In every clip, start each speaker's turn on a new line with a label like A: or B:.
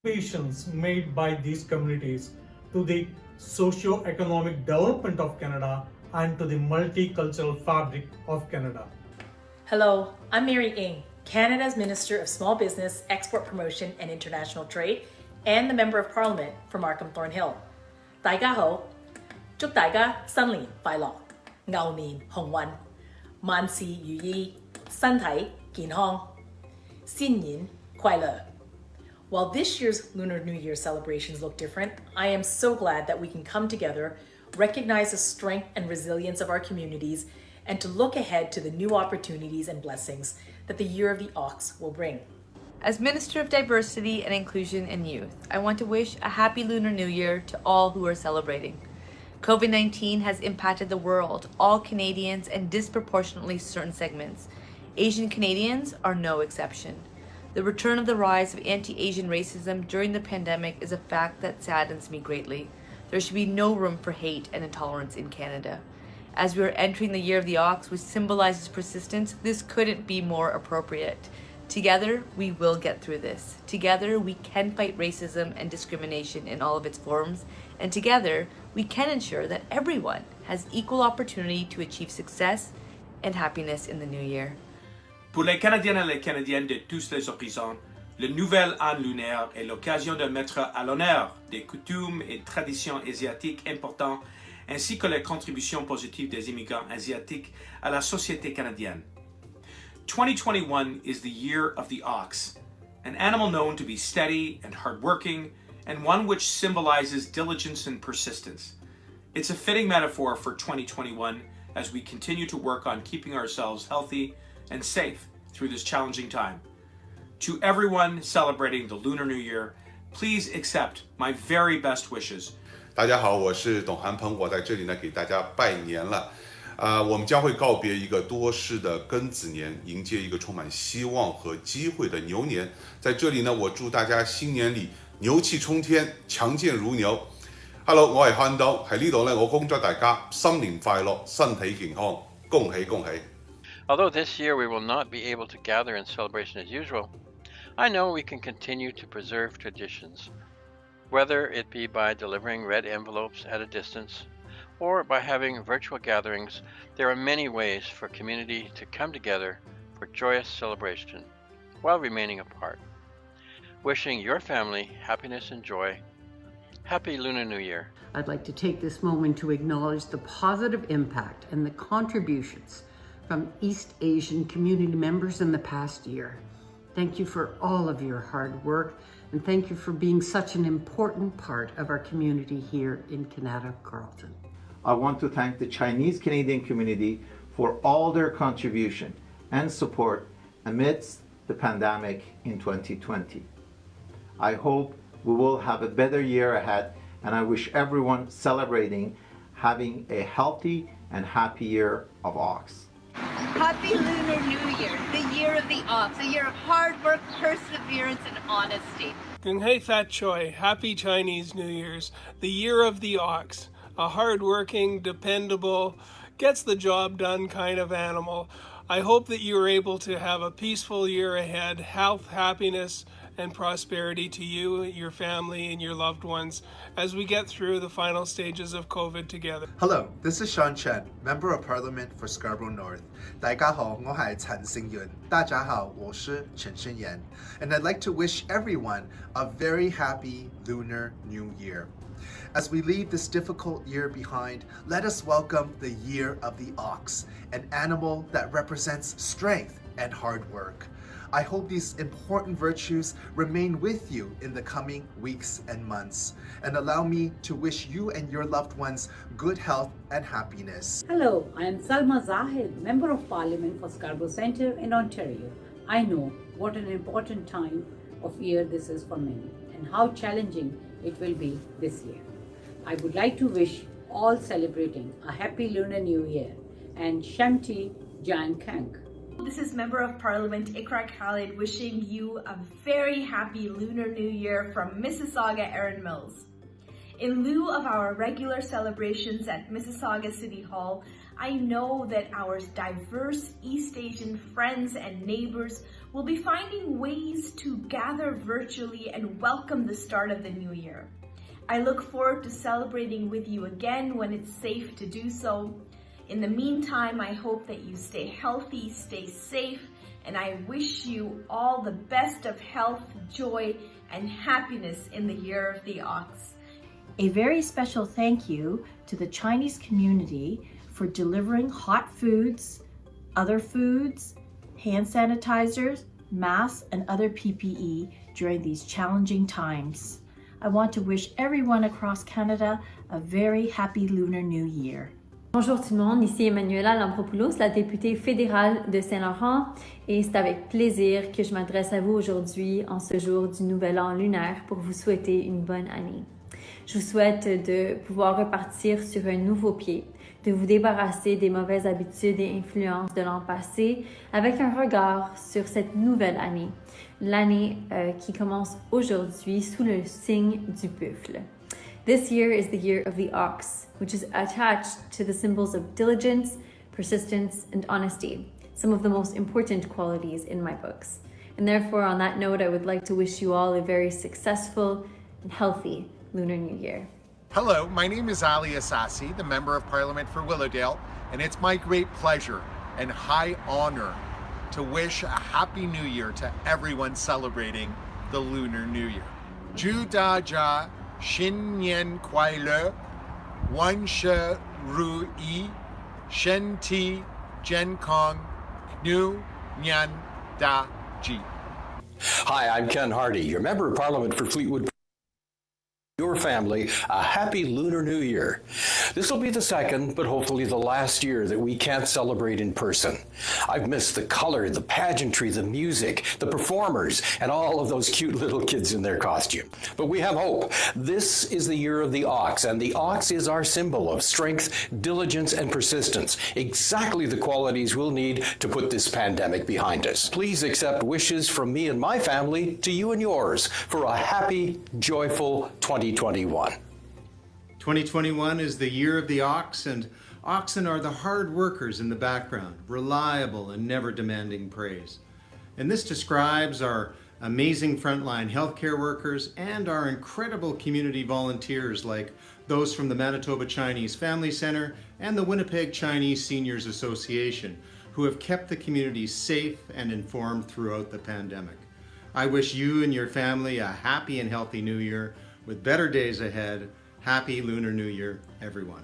A: contributions made by these communities to the socio-economic development of Canada and to the multicultural fabric of Canada.
B: Hello, I'm Mary Ng, Canada's Minister of Small Business, Export Promotion and International Trade, and the Member of Parliament for Markham Thornhill. 大家好，祝大家新年快樂，牛年鴻運，萬事如意，身體健康，新年快樂。While this year's Lunar New Year celebrations look different, I am so glad that we can come together, recognize the strength and resilience of our communities, and to look ahead to the new opportunities and blessings that the Year of the Ox will bring.
C: As Minister of Diversity and Inclusion and Youth, I want to wish a happy Lunar New Year to all who are celebrating. COVID-19 has impacted the world, all Canadians, and disproportionately certain segments. Asian Canadians are no exception. The return of the rise of anti-Asian racism during the pandemic is a fact that saddens me greatly. There should be no room for hate and intolerance in Canada. As we are entering the Year of the Ox, which symbolizes persistence, this couldn't be more appropriate. Together, we will get through this. Together, we can fight racism and discrimination in all of its forms. And together, we can ensure that everyone has equal opportunity to achieve success and happiness in the new year.
D: Pour les Canadiens et les Canadiennes de tous les horizons, le nouvel an lunaire est l'occasion de mettre à l'honneur des coutumes et traditions asiatiques importantes ainsi que les contributions positives des immigrants asiatiques à la société canadienne. 2021 is the year of the ox, an animal known to be steady and hardworking, and one which symbolizes diligence and persistence. It's a fitting metaphor for 2021 as we continue to work on keeping ourselves healthy and safe through this challenging time. To everyone celebrating the Lunar New Year, please accept my very best wishes.
E: 大家好，我是董涵鹏，我在这里呢给大家拜年了。我们将会告别一个多事的庚子年，迎接一个充滿希望和機會的牛年。在這裡呢，我祝大家新年裡牛氣沖天，強健如牛。Hello， 我係漢東，喺呢度呢，我恭祝大家新年快樂，身體健康，恭喜恭喜。
F: Although this year we will not be able to gather in celebration as usual, I know we can continue to preserve traditions, whether it be by delivering red envelopes at a distance or by having virtual gatherings. There are many ways for community to come together for joyous celebration while remaining apart. Wishing your family happiness and joy. Happy Lunar New Year.
G: I'd like to take this moment to acknowledge the positive impact and the contributions from East Asian community members in the past year. Thank you for all of your hard work, and thank you for being such an important part of our community here in Canada, Carleton.
H: I want to thank the Chinese Canadian community for all their contribution and support amidst the pandemic in 2020. I hope we will have a better year ahead, and I wish everyone celebrating having a healthy and happy year of Ox.
I: Happy Lunar New Year, the Year of the Ox, a year of hard work, perseverance, and honesty.
J: Gung Hei Fat Choi, Happy Chinese New Year's, the Year of the Ox, a hard-working, dependable, gets the job done kind of animal. I hope that you are able to have a peaceful year ahead, health, happiness, and prosperity to you, your family, and your loved ones as we get through the final stages of COVID together.
K: Hello, this is Sean Chen, Member of Parliament for Scarborough North. 大家好，我係陳勝元。大家好，我是陳勝元。And I'd like to wish everyone a very happy Lunar New Year. As we leave this difficult year behind, let us welcome the Year of the Ox, an animal that represents strength and hard work. I hope these important virtues remain with you in the coming weeks and months, and allow me to wish you and your loved ones good health and happiness.
L: Hello, I am Salma Zahid, Member of Parliament for Scarborough Centre in Ontario. I know what an important time of year this is for many, and how challenging it will be this year. I would like to wish all celebrating a happy Lunar New Year and Shamti Jan Kank.
M: This is Member of Parliament Ikra Khalid wishing you a very happy Lunar New Year from Mississauga Erin Mills. In lieu of our regular celebrations at Mississauga City Hall, I know that our diverse East Asian friends and neighbors will be finding ways to gather virtually and welcome the start of the new year. I look forward to celebrating with you again when it's safe to do so. In the meantime, I hope that you stay healthy, stay safe, and I wish you all the best of health, joy, and happiness in the year of the ox.
N: A very special thank you to the Chinese community for delivering hot foods, other foods, hand sanitizers, masks, and other PPE during these challenging times. I want to wish everyone across Canada a very happy Lunar New Year.
O: Bonjour tout le monde, ici Emmanuela Lampropoulos, la députée fédérale de Saint-Laurent, et c'est avec plaisir que je m'adresse à vous aujourd'hui en ce jour du Nouvel An lunaire pour vous souhaiter une bonne année. Je vous souhaite de pouvoir repartir sur un nouveau pied, de vous débarrasser des mauvaises habitudes et influences de l'an passé avec un regard sur cette nouvelle année, l'année qui commence aujourd'hui sous le signe du buffle. This year is the year of the ox, which is attached to the symbols of diligence, persistence, and honesty, some of the most important qualities in my books. And therefore, on that note, I would like to wish you all a very successful and healthy Lunar New Year.
P: Hello, my name is Ali Assasi, the Member of Parliament for Willowdale, and it's my great pleasure and high honor to wish a Happy New Year to everyone celebrating the Lunar New Year. Ju Da Jia Xin Nian Kuai Le, Wan She Ru Yi, Shen Ti Jen Kong, Nu Nyan Da Ji.
Q: Hi, I'm Ken Hardy, your Member of Parliament for Fleetwood. Your family a happy Lunar New Year. This will be the second, but hopefully the last year that we can't celebrate in person. I've missed the color, the pageantry, the music, the performers, and all of those cute little kids in their costume. But we have hope. This is the year of the ox, and the ox is our symbol of strength, diligence, and persistence. Exactly the qualities we'll need to put this pandemic behind us. Please accept wishes from me and my family to you and yours for a happy, joyful 2021.
R: 2021 is the year of the ox, and oxen are the hard workers in the background, reliable and never demanding praise. And this describes our amazing frontline healthcare workers and our incredible community volunteers like those from the Manitoba Chinese Family Centre and the Winnipeg Chinese Seniors Association, who have kept the community safe and informed throughout the pandemic. I wish you and your family a happy and healthy New Year with better days ahead. Happy Lunar New Year, everyone.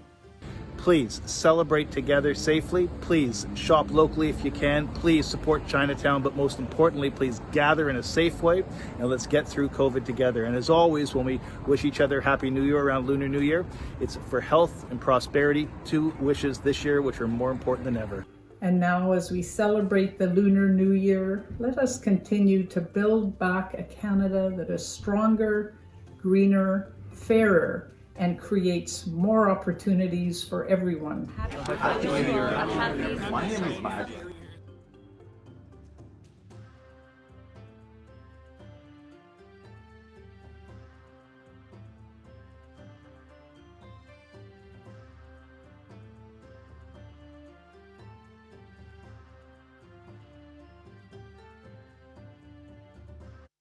S: Please celebrate together safely. Please shop locally if you can. Please support Chinatown, but most importantly, please gather in a safe way and let's get through COVID together. And as always, when we wish each other Happy New Year around Lunar New Year, it's for health and prosperity, 2 wishes this year which are more important than ever.
T: And now, as we celebrate the Lunar New Year, let us continue to build back a Canada that is stronger, greener, fairer, and creates more opportunities for everyone.
H: Happy New Year. My name is Matt.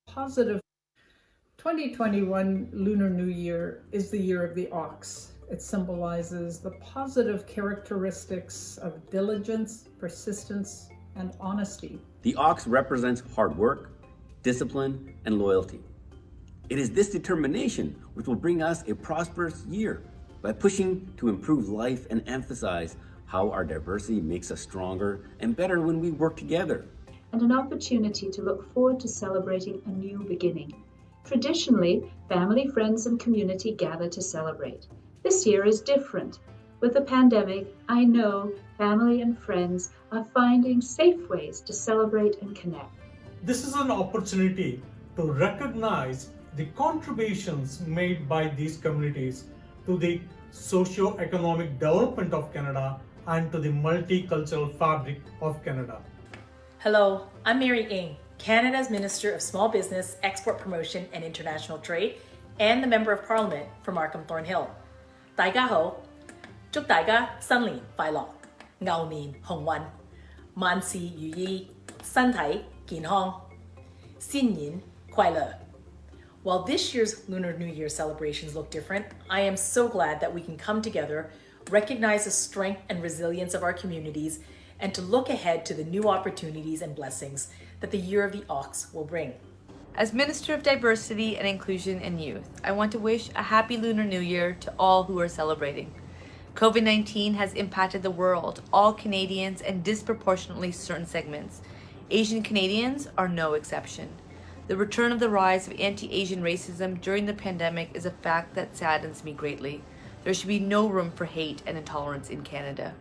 T: Positive. 2021 Lunar New Year is the year of the ox. It symbolizes the positive characteristics of diligence, persistence, and honesty.
U: The ox represents hard work, discipline, and loyalty. It is this determination which will bring us a prosperous year by pushing to improve life and emphasize how our diversity makes us stronger and better when we work together.
V: And an opportunity to look forward to celebrating a new beginning. Traditionally, family, friends, and community gather to celebrate. This year is different. With the pandemic, I know family and friends are finding safe ways to celebrate and connect.
A: This is an opportunity to recognize the contributions made by these communities to the socio-economic development of Canada and to the multicultural fabric of Canada.
B: Hello, I'm Mary Ng, Canada's Minister of Small Business, Export Promotion and International Trade, and the Member of Parliament for Markham Thornhill. 大家好，祝大家新年快樂。牛年鴻運，萬事如意，身體健康，新年快樂。While this year's Lunar New Year celebrations look different, I am so glad that we can come together, recognize the strength and resilience of our communities, and to look ahead to the new opportunities and blessings that the Year of the Ox will bring.
C: As Minister of Diversity and Inclusion and Youth, I want to wish a happy Lunar New Year to all who are celebrating. COVID-19 has impacted the world, all Canadians, and disproportionately certain segments. Asian Canadians are no exception. The return of the rise of anti-Asian racism during the pandemic is a fact that saddens me greatly. There should be no room for hate and intolerance in Canada.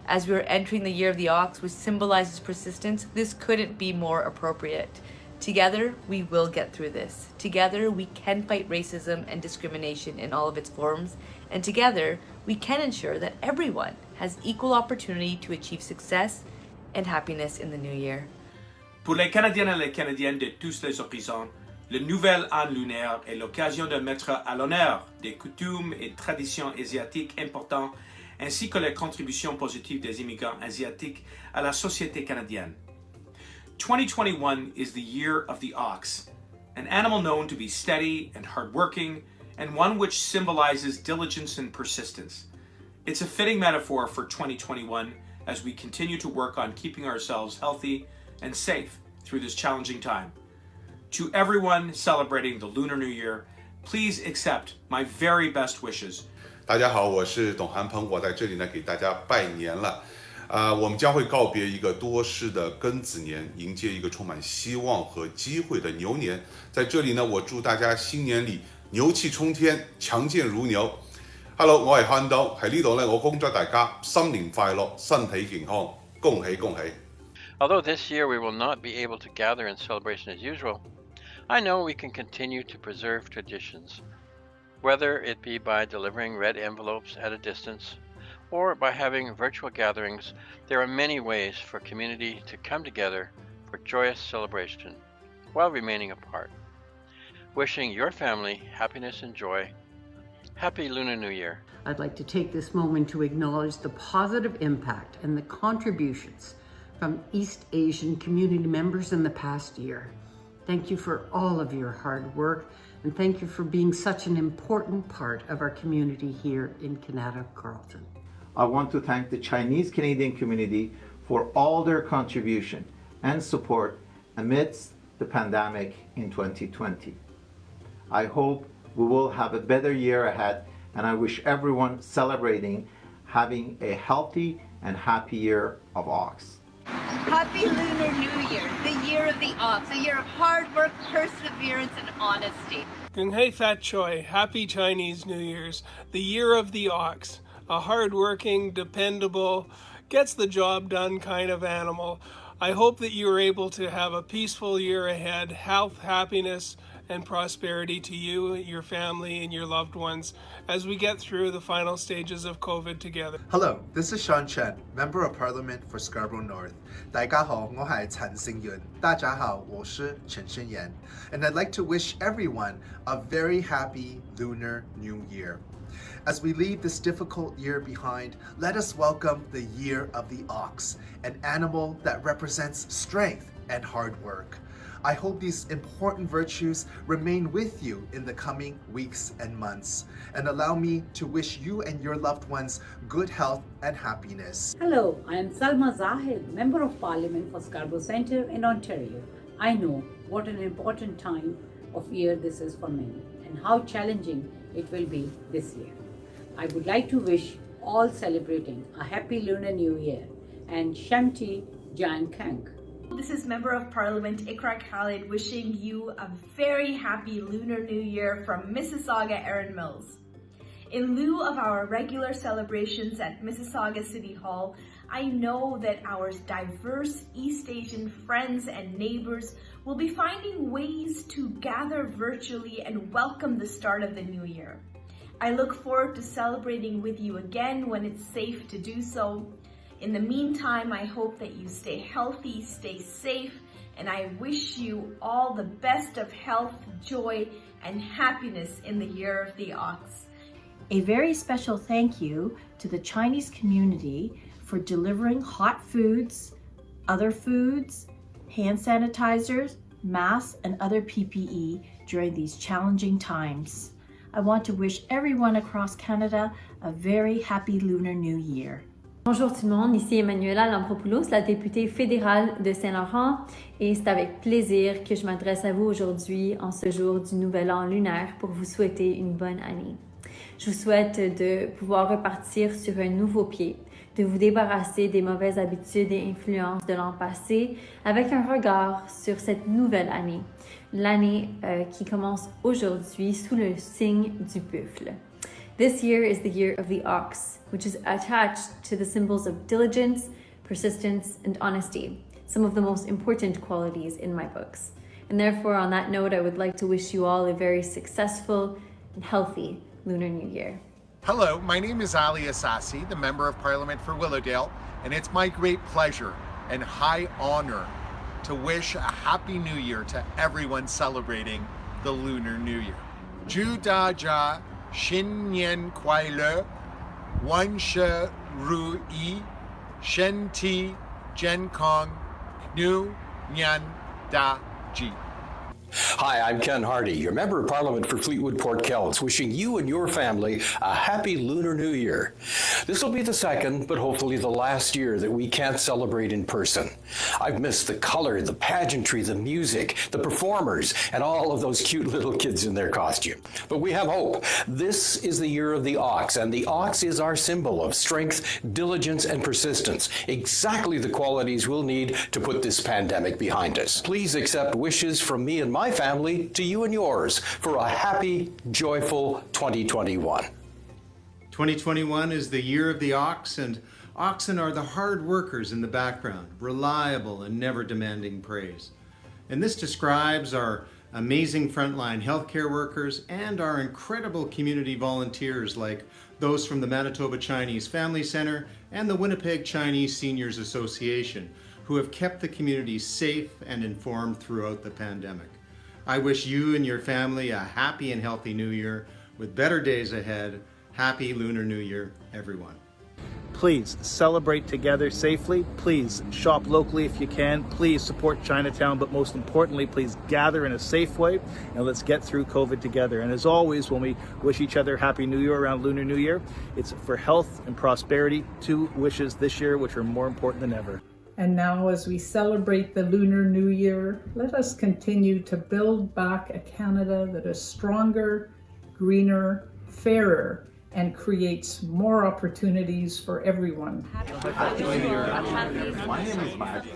C: As we are entering the Year of the Ox, which symbolizes persistence, this couldn't be more appropriate. Together, we will get through this. Together, we can fight racism and discrimination in all of its forms. And together, we can ensure that everyone has equal opportunity to achieve success and happiness in the new year.
D: Pour les Canadiens et les Canadiennes de tous les horizons, le nouvel an lunaire est l'occasion de mettre à l'honneur des coutumes et traditions asiatiques importantes ainsi que les contributions positives des immigrants asiatiques à la société canadienne. 2021 is the year of the ox, an animal known to be steady and hardworking, and one which symbolizes diligence and persistence. It's a fitting metaphor for 2021 as we continue to work on keeping ourselves healthy and safe through this challenging time. To everyone celebrating the Lunar New Year, please accept my very best wishes.
E: 大家好，我是董涵鹏，我在这里呢给大家拜年了。我们将会告别一个多事的庚子年，迎接一个充满希望和機會的牛年。在這裡呢，我祝大家新年裡牛氣沖天，強健如牛。Hello， 我係漢東，喺呢度呢，我恭祝大家新年快樂，身體健康，恭喜恭喜。
F: Although this year we will not be able to gather in celebration as usual, I know we can continue to preserve traditions, whether it be by delivering red envelopes at a distance or by having virtual gatherings. There are many ways for community to come together for joyous celebration while remaining apart. Wishing your family happiness and joy. Happy Lunar New Year.
G: I'd like to take this moment to acknowledge the positive impact and the contributions from East Asian community members in the past year. Thank you for all of your hard work, and thank you for being such an important part of our community here in Canada, Carleton.
H: I want to thank the Chinese Canadian community for all their contribution and support amidst the pandemic in 2020. I hope we will have a better year ahead, and I wish everyone celebrating having a healthy and happy year of ox.
I: Happy Lunar New Year, the year of the ox, a year of hard work, perseverance, and honesty.
J: Gung Hei Fat Choi, Happy Chinese New Year's, the year of the ox, a hard-working, dependable, gets the job done kind of animal. I hope that you are able to have a peaceful year ahead, health, happiness, and prosperity to you, your family, and your loved ones as we get through the final stages of COVID together.
K: Hello, this is Sean Chen, Member of Parliament for Scarborough North. 大家好，我係陳勝元。大家好，我是陳勝元。And I'd like to wish everyone a very happy Lunar New Year. As we leave this difficult year behind, let us welcome the Year of the Ox, an animal that represents strength and hard work. I hope these important virtues remain with you in the coming weeks and months, and allow me to wish you and your loved ones good health and happiness.
L: Hello, I am Salma Zahid, Member of Parliament for Scarborough Centre in Ontario. I know what an important time of year this is for many, and how challenging it will be this year. I would like to wish all celebrating a happy Lunar New Year and Shamti Jan Kank.
M: This is Member of Parliament Ikra Khalid wishing you a very happy Lunar New Year from Mississauga Erin Mills. In lieu of our regular celebrations at Mississauga City Hall, I know that our diverse East Asian friends and neighbors will be finding ways to gather virtually and welcome the start of the new year. I look forward to celebrating with you again when it's safe to do so. In the meantime, I hope that you stay healthy, stay safe, and I wish you all the best of health, joy, and happiness in the Year of the Ox.
N: A very special thank you to the Chinese community for delivering hot foods, other foods, hand sanitizers, masks, and other PPE during these challenging times. I want to wish everyone across Canada a very happy Lunar New Year.
O: Bonjour tout le monde, ici Emmanuela Lampropoulos, la députée fédérale de Saint-Laurent, et c'est avec plaisir que je m'adresse à vous aujourd'hui en ce jour du Nouvel An lunaire pour vous souhaiter une bonne année. Je vous souhaite de pouvoir repartir sur un nouveau pied, de vous débarrasser des mauvaises habitudes et influences de l'an passé avec un regard sur cette nouvelle année, l'année qui commence aujourd'hui sous le signe du buffle. This year is the year of the ox, which is attached to the symbols of diligence, persistence, and honesty, some of the most important qualities in my books. And therefore, on that note, I would like to wish you all a very successful and healthy Lunar New Year.
P: Hello, my name is Ali Assasi, the Member of Parliament for Willowdale, and it's my great pleasure and high honor to wish a Happy New Year to everyone celebrating the Lunar New Year. Ju Da Jia, Xin Nian Kuai Le, Wan She Ru Yi, Shen Ti, Jen Kong, Nu Nyan Da Ji.
Q: Hi, I'm Ken Hardy, your Member of Parliament for Fleetwood Port Kells, wishing you and your family a happy Lunar New Year. This will be the second, but hopefully the last year that we can't celebrate in person. I've missed the color, the pageantry, the music, the performers, and all of those cute little kids in their costume. But we have hope. This is the year of the ox, and the ox is our symbol of strength, diligence, and persistence. Exactly the qualities we'll need to put this pandemic behind us. Please accept wishes from me and my family to you and yours for a happy, joyful 2021.
R: 2021 is the year of the ox, and oxen are the hard workers in the background, reliable and never demanding praise. And this describes our amazing frontline healthcare workers and our incredible community volunteers like those from the Manitoba Chinese Family Centre and the Winnipeg Chinese Seniors Association, who have kept the community safe and informed throughout the pandemic. I wish you and your family a happy and healthy New Year with better days ahead. Happy Lunar New Year, everyone.
S: Please celebrate together safely. Please shop locally if you can. Please support Chinatown, but most importantly, please gather in a safe way and let's get through COVID together. And as always, when we wish each other Happy New Year around Lunar New Year, it's for health and prosperity, two wishes this year which are more important than ever.
T: And now, as we celebrate the Lunar New Year, let us continue to build back a Canada that is stronger, greener, fairer, and creates more opportunities for everyone.
H: Happy New Year. My name is Matt.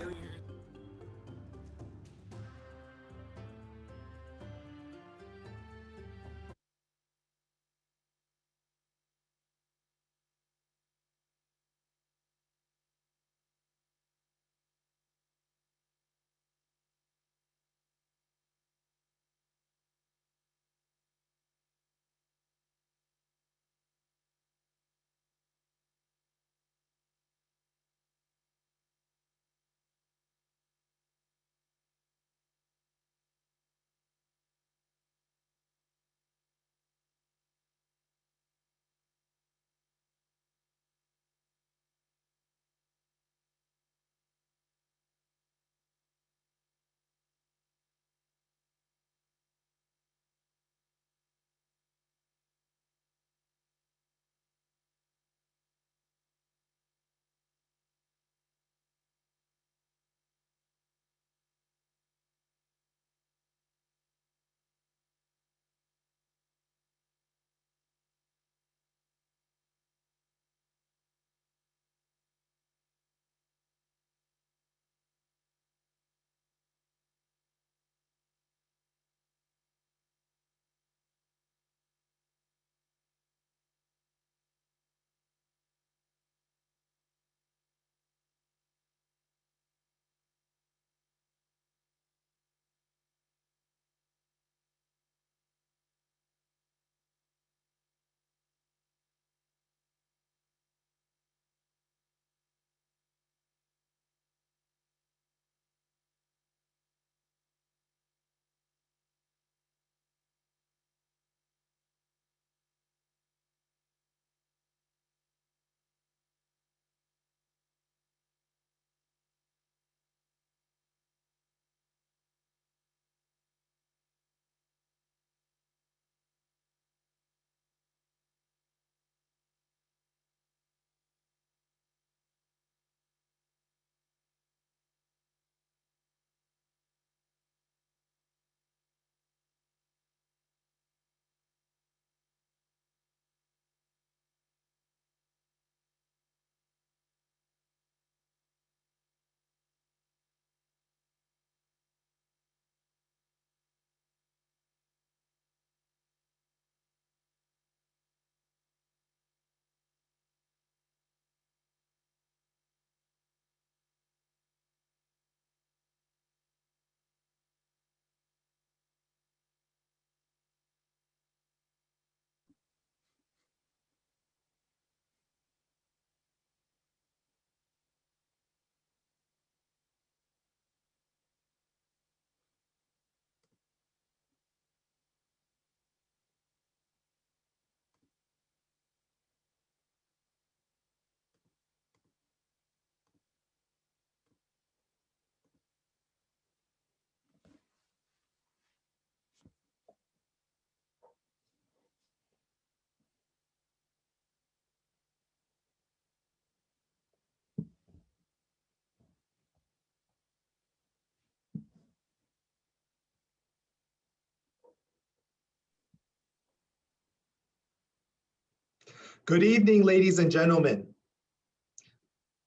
K: Good evening, ladies and gentlemen.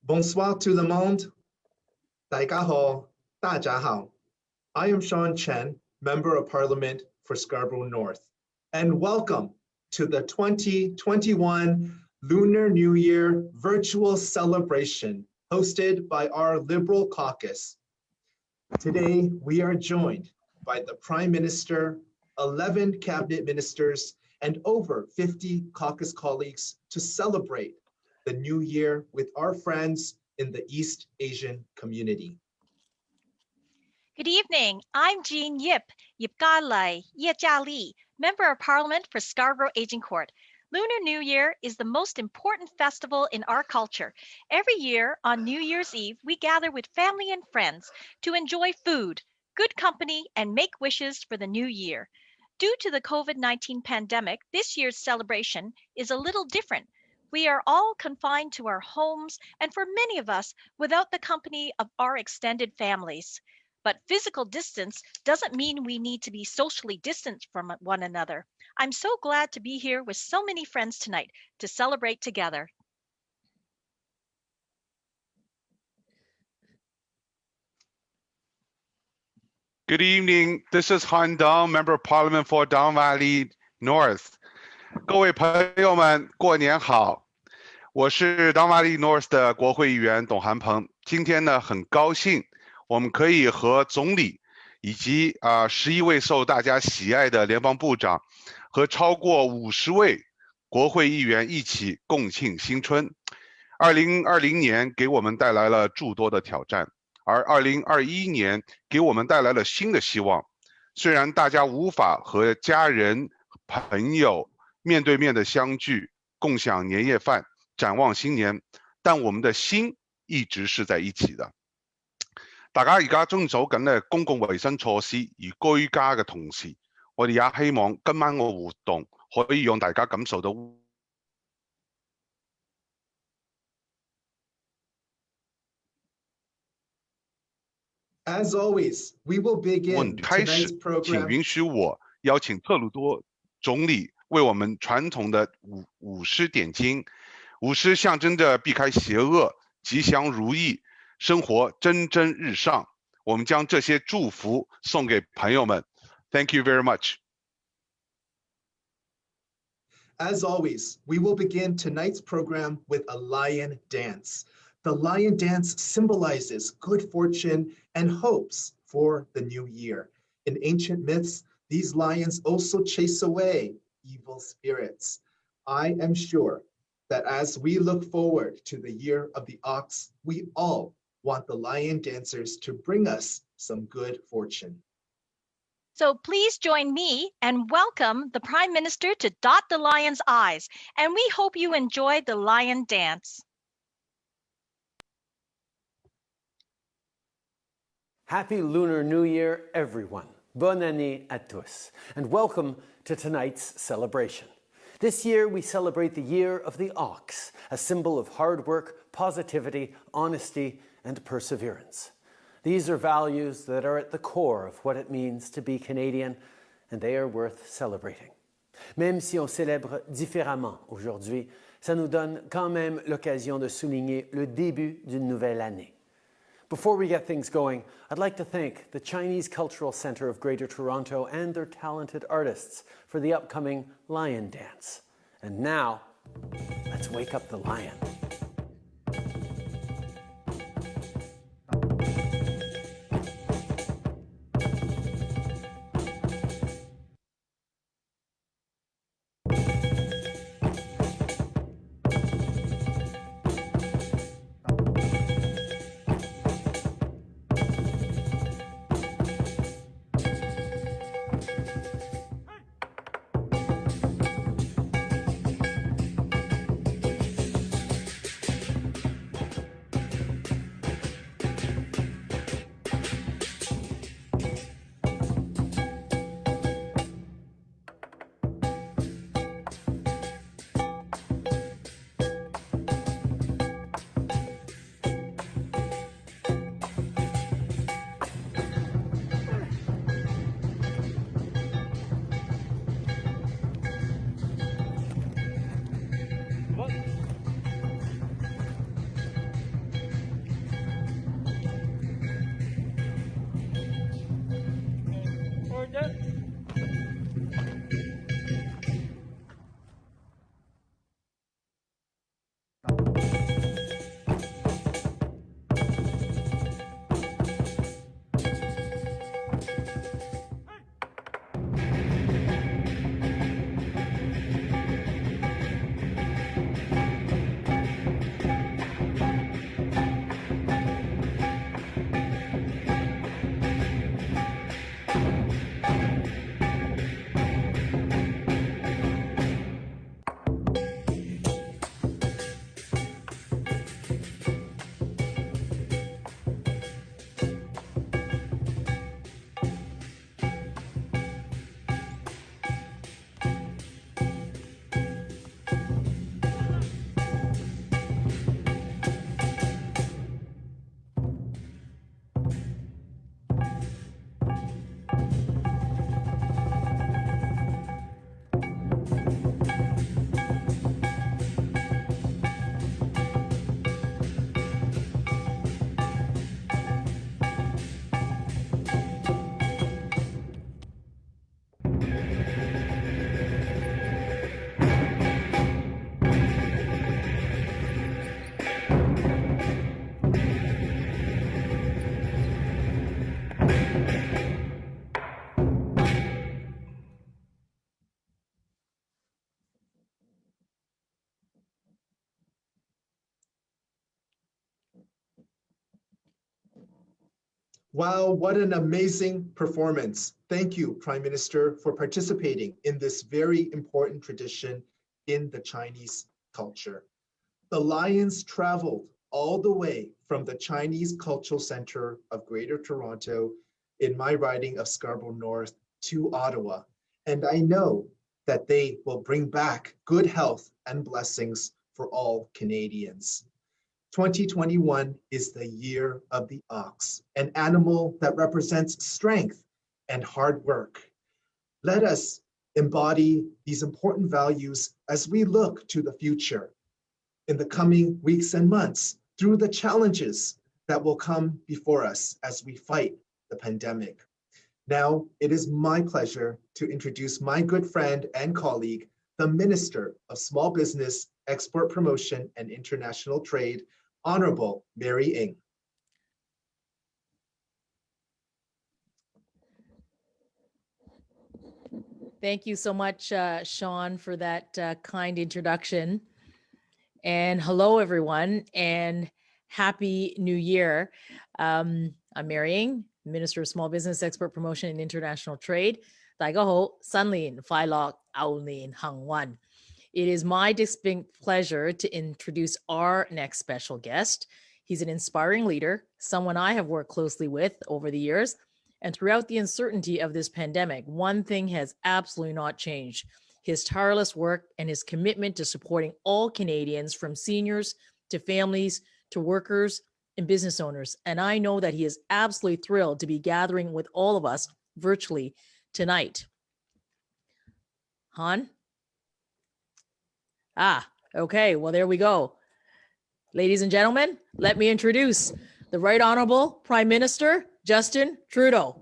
K: Bonsoir tout le monde. 大家好,大家好. I am Sean Chen, Member of Parliament for Scarborough North, and welcome to the 2021 Lunar New Year virtual celebration hosted by our Liberal caucus. Today, we are joined by the Prime Minister, 11 cabinet ministers, and over 50 caucus colleagues to celebrate the new year with our friends in the East Asian community.
U: Good evening. I'm Jean Yip, Yip-Ga-Lai, Member of Parliament for Scarborough Agincourt. Lunar New Year is the most important festival in our culture. Every year on New Year's Eve, we gather with family and friends to enjoy food, good company, and make wishes for the new year. Due to the COVID-19 pandemic, this year's celebration is a little different. We are all confined to our homes, and for many of us, without the company of our extended families. But physical distance doesn't mean we need to be socially distanced from one another. I'm so glad to be here with so many friends tonight to celebrate together.
E: Good evening. This is Han Dong, Member of Parliament for Don Valley North. 各位朋友们，过年好！我是 Don Valley North 的国会议员董涵鹏。今天呢，很高兴我们可以和总理以及11位受大家喜爱的联邦部长和超过50位国会议员一起共庆新春。2020年给我们带来了诸多的挑战，而2021年给我们带来了新的希望。虽然大家无法和家人、朋友面对面的相聚，共享年夜饭，展望新年，但我们的心一直是在一起的。大家而家遵守緊咧公共衛生措施而居家嘅同時，我哋也希望今晚個活動可以讓大家感受到。
K: As always, we will begin
E: 開始，
K: tonight's program.
E: 請允許我邀請特魯多總理為我們傳統的舞獅點睛。舞獅象徵着避開邪惡、吉祥如意。生活蒸蒸日上，我们将这些祝福送给朋友们。Thank you very much.
K: As always, we will begin tonight's program with a lion dance. The lion dance symbolizes good fortune and hopes for the new year. In ancient myths, these lions also chase away evil spirits. I am sure that as we look forward to the year of the ox, we all want the lion dancers to bring us some good fortune.
U: So please join me and welcome the Prime Minister to dot the lion's eyes, and we hope you enjoy the lion dance.
V: Happy Lunar New Year, everyone. Bonne année à tous, and welcome to tonight's celebration. This year, we celebrate the Year of the Ox, a symbol of hard work, positivity, honesty, and perseverance. These are values that are at the core of what it means to be Canadian, and they are worth celebrating. Même si on célèbre différemment aujourd'hui, ça nous donne quand même l'occasion de souligner le début d'une nouvelle année. Before we get things going, I'd like to thank the Chinese Cultural Centre of Greater Toronto and their talented artists for the upcoming Lion Dance. And now, let's wake up the lion.
K: Wow, what an amazing performance. Thank you, Prime Minister, for participating in this very important tradition in the Chinese culture. The Lions traveled all the way from the Chinese Cultural Center of Greater Toronto in my riding of Scarborough North to Ottawa. And I know that they will bring back good health and blessings for all Canadians. 2021 is the year of the ox, an animal that represents strength and hard work. Let us embody these important values as we look to the future in the coming weeks and months through the challenges that will come before us as we fight the pandemic. Now, it is my pleasure to introduce my good friend and colleague, the Minister of Small Business, Export Promotion, and International Trade, Honorable Mary Ng.
A: Thank you so much, Sean, for that kind introduction. And hello, everyone, and Happy New Year. I'm Mary Ng, Minister of Small Business, Export Promotion, and International Trade. 大家好，新年快樂，牛年行運。It is my distinct pleasure to introduce our next special guest. He's an inspiring leader, someone I have worked closely with over the years. And throughout the uncertainty of this pandemic, one thing has absolutely not changed: his tireless work and his commitment to supporting all Canadians, from seniors to families to workers and business owners. And I know that he is absolutely thrilled to be gathering with all of us virtually tonight. Han? Okay, well, there we go. Ladies and gentlemen, let me introduce the Right Honorable Prime Minister, Justin Trudeau.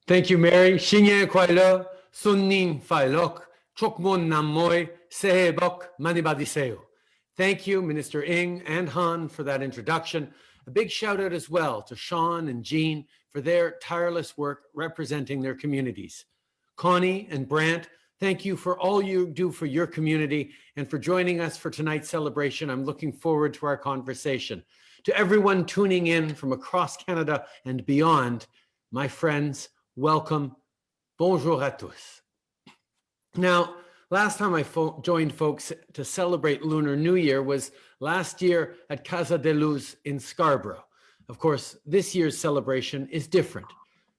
V: Thank you, Mary. 新年快乐，新年快乐，祝mon namoy, 새해 복 많이 받으세요. Thank you, Minister Ng and Han, for that introduction. A big shout out as well to Sean and Jean for their tireless work representing their communities. Connie and Brant, thank you for all you do for your community and for joining us for tonight's celebration. I'm looking forward to our conversation. To everyone tuning in from across Canada and beyond, my friends, welcome. Bonjour à tous. Now, last time I joined folks to celebrate Lunar New Year was last year at Casa de Luz in Scarborough. Of course, this year's celebration is different.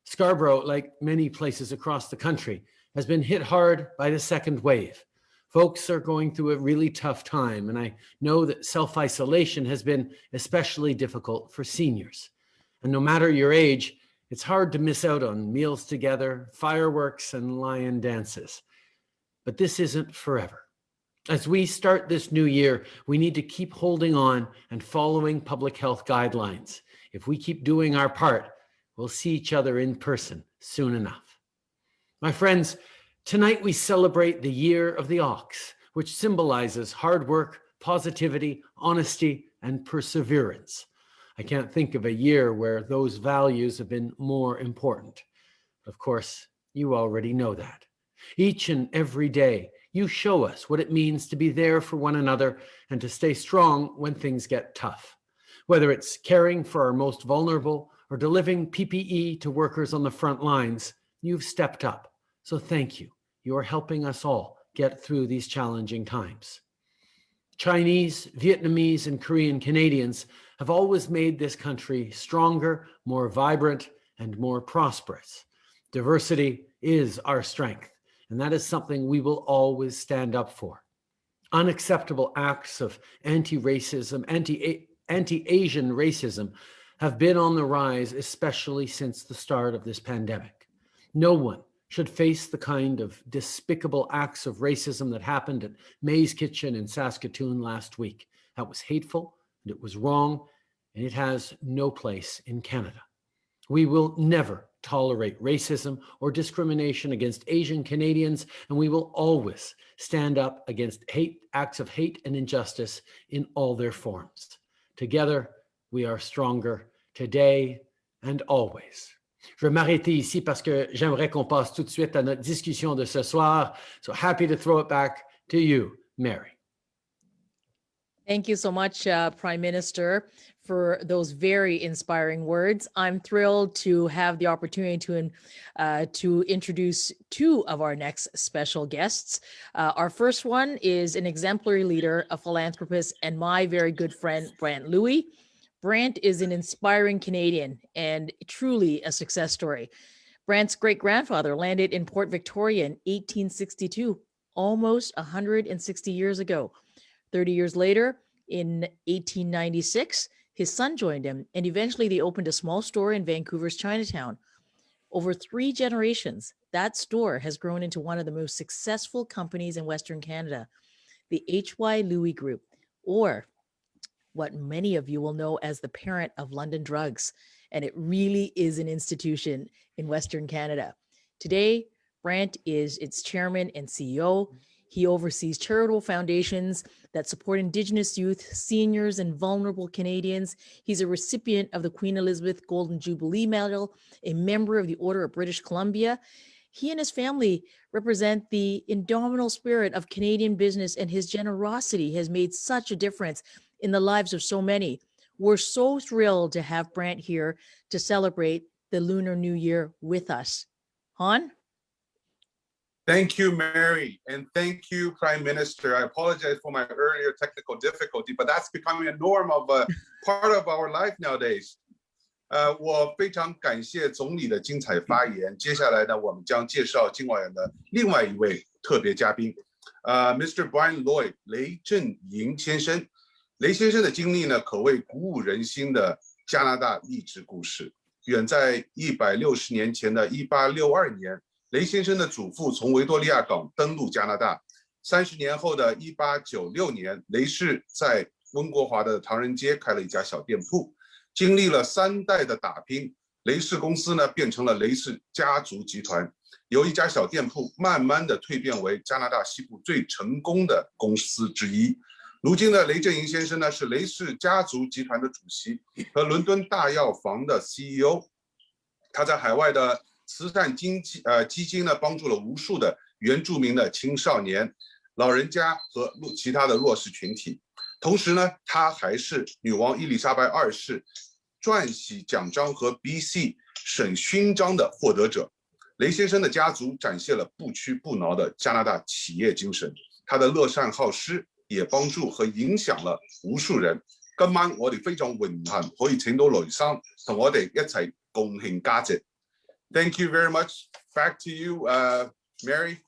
V: Scarborough, like many places across the country, has been hit hard by the second wave. Folks are going through a really tough time, and I know that self-isolation has been especially difficult for seniors. And no matter your age, it's hard to miss out on meals together, fireworks, and lion dances. But this isn't forever. As we start this new year, we need to keep holding on and following public health guidelines. If we keep doing our part, we'll see each other in person soon enough. My friends, tonight we celebrate the Year of the Ox, which symbolizes hard work, positivity, honesty, and perseverance. I can't think of a year where those values have been more important. Of course, you already know that. Each and every day, you show us what it means to be there for one another and to stay strong when things get tough. Whether it's caring for our most vulnerable or delivering PPE to workers on the front lines, you've stepped up. So thank you. You are helping us all get through these challenging times. Chinese, Vietnamese, and Korean Canadians have always made this country stronger, more vibrant, and more prosperous. Diversity is our strength, and that is something we will always stand up for. Unacceptable acts of anti-racism, anti-Asian racism have been on the rise, especially since the start of this pandemic. No one should face the kind of despicable acts of racism that happened at May's Kitchen in Saskatoon last week. That was hateful, and it was wrong, and it has no place in Canada. We will never tolerate racism or discrimination against Asian Canadians, and we will always stand up against acts of hate and injustice in all their forms. Together, we are stronger today and always. Je vais m'arrêter ici parce que j'aimerais qu'on passe tout de suite à notre discussion de ce soir. So happy to throw it back to you, Mary.
A: Thank you so much, Prime Minister, for those very inspiring words. I'm thrilled to have the opportunity to introduce two of our next special guests. Our first one is an exemplary leader, a philanthropist, and my very good friend, Brant Louie. Brant is an inspiring Canadian and truly a success story. Brant's great-grandfather landed in Port Victoria in 1862, almost 160 years ago. 30 years later, in 1896, his son joined him, and eventually they opened a small store in Vancouver's Chinatown. Over 3 generations, that store has grown into one of the most successful companies in Western Canada, the H.Y. Louie Group, or what many of you will know as the parent of London Drugs. And it really is an institution in Western Canada. Today, Brant is its chairman and CEO. He oversees charitable foundations that support Indigenous youth, seniors, and vulnerable Canadians. He's a recipient of the Queen Elizabeth Golden Jubilee Medal, a member of the Order of British Columbia. He and his family represent the indomitable spirit of Canadian business, and his generosity has made such a difference in the lives of so many. We're so thrilled to have Brant here to celebrate the Lunar New Year with us. Han?
E: Thank you, Mary, and thank you, Prime Minister. I apologize for my earlier technical difficulty, but that's becoming a norm of a part of our life nowadays. 我非常感谢总理的精彩发言。接下来呢，我们将介绍今晚的另外一位特别嘉宾，Mr. Brian Lloyd 雷振营先生。雷先生的经历呢，可谓鼓舞人心的加拿大励志故事。远在160年前的1862年。雷先生的祖父从维多利亚港登陆加拿大，30年后的1896年，雷氏在温哥华的唐人街开了一家小店铺。经历了3代的打拼，雷氏公司呢变成了雷氏家族集团，由一家小店铺慢慢的蜕变为加拿大西部最成功的公司之一。如今的雷振营先生呢是雷氏家族集团的主席和伦敦大药房的 CEO， 他在海外的慈善基金呢，帮助了无数的原住民的青少年、老人家和其他的弱势群体。同时呢，他还是女王伊丽莎白2世撰写奖章和 BC 省勋章的获得者。雷先生的家族展现了不屈不挠的加拿大企业精神，他的乐善好施也幫助和影響了無數人。今晚我哋非常榮幸可以請到雷生同我哋一齊共慶佳節。Thank you very much. Back to you, Mary.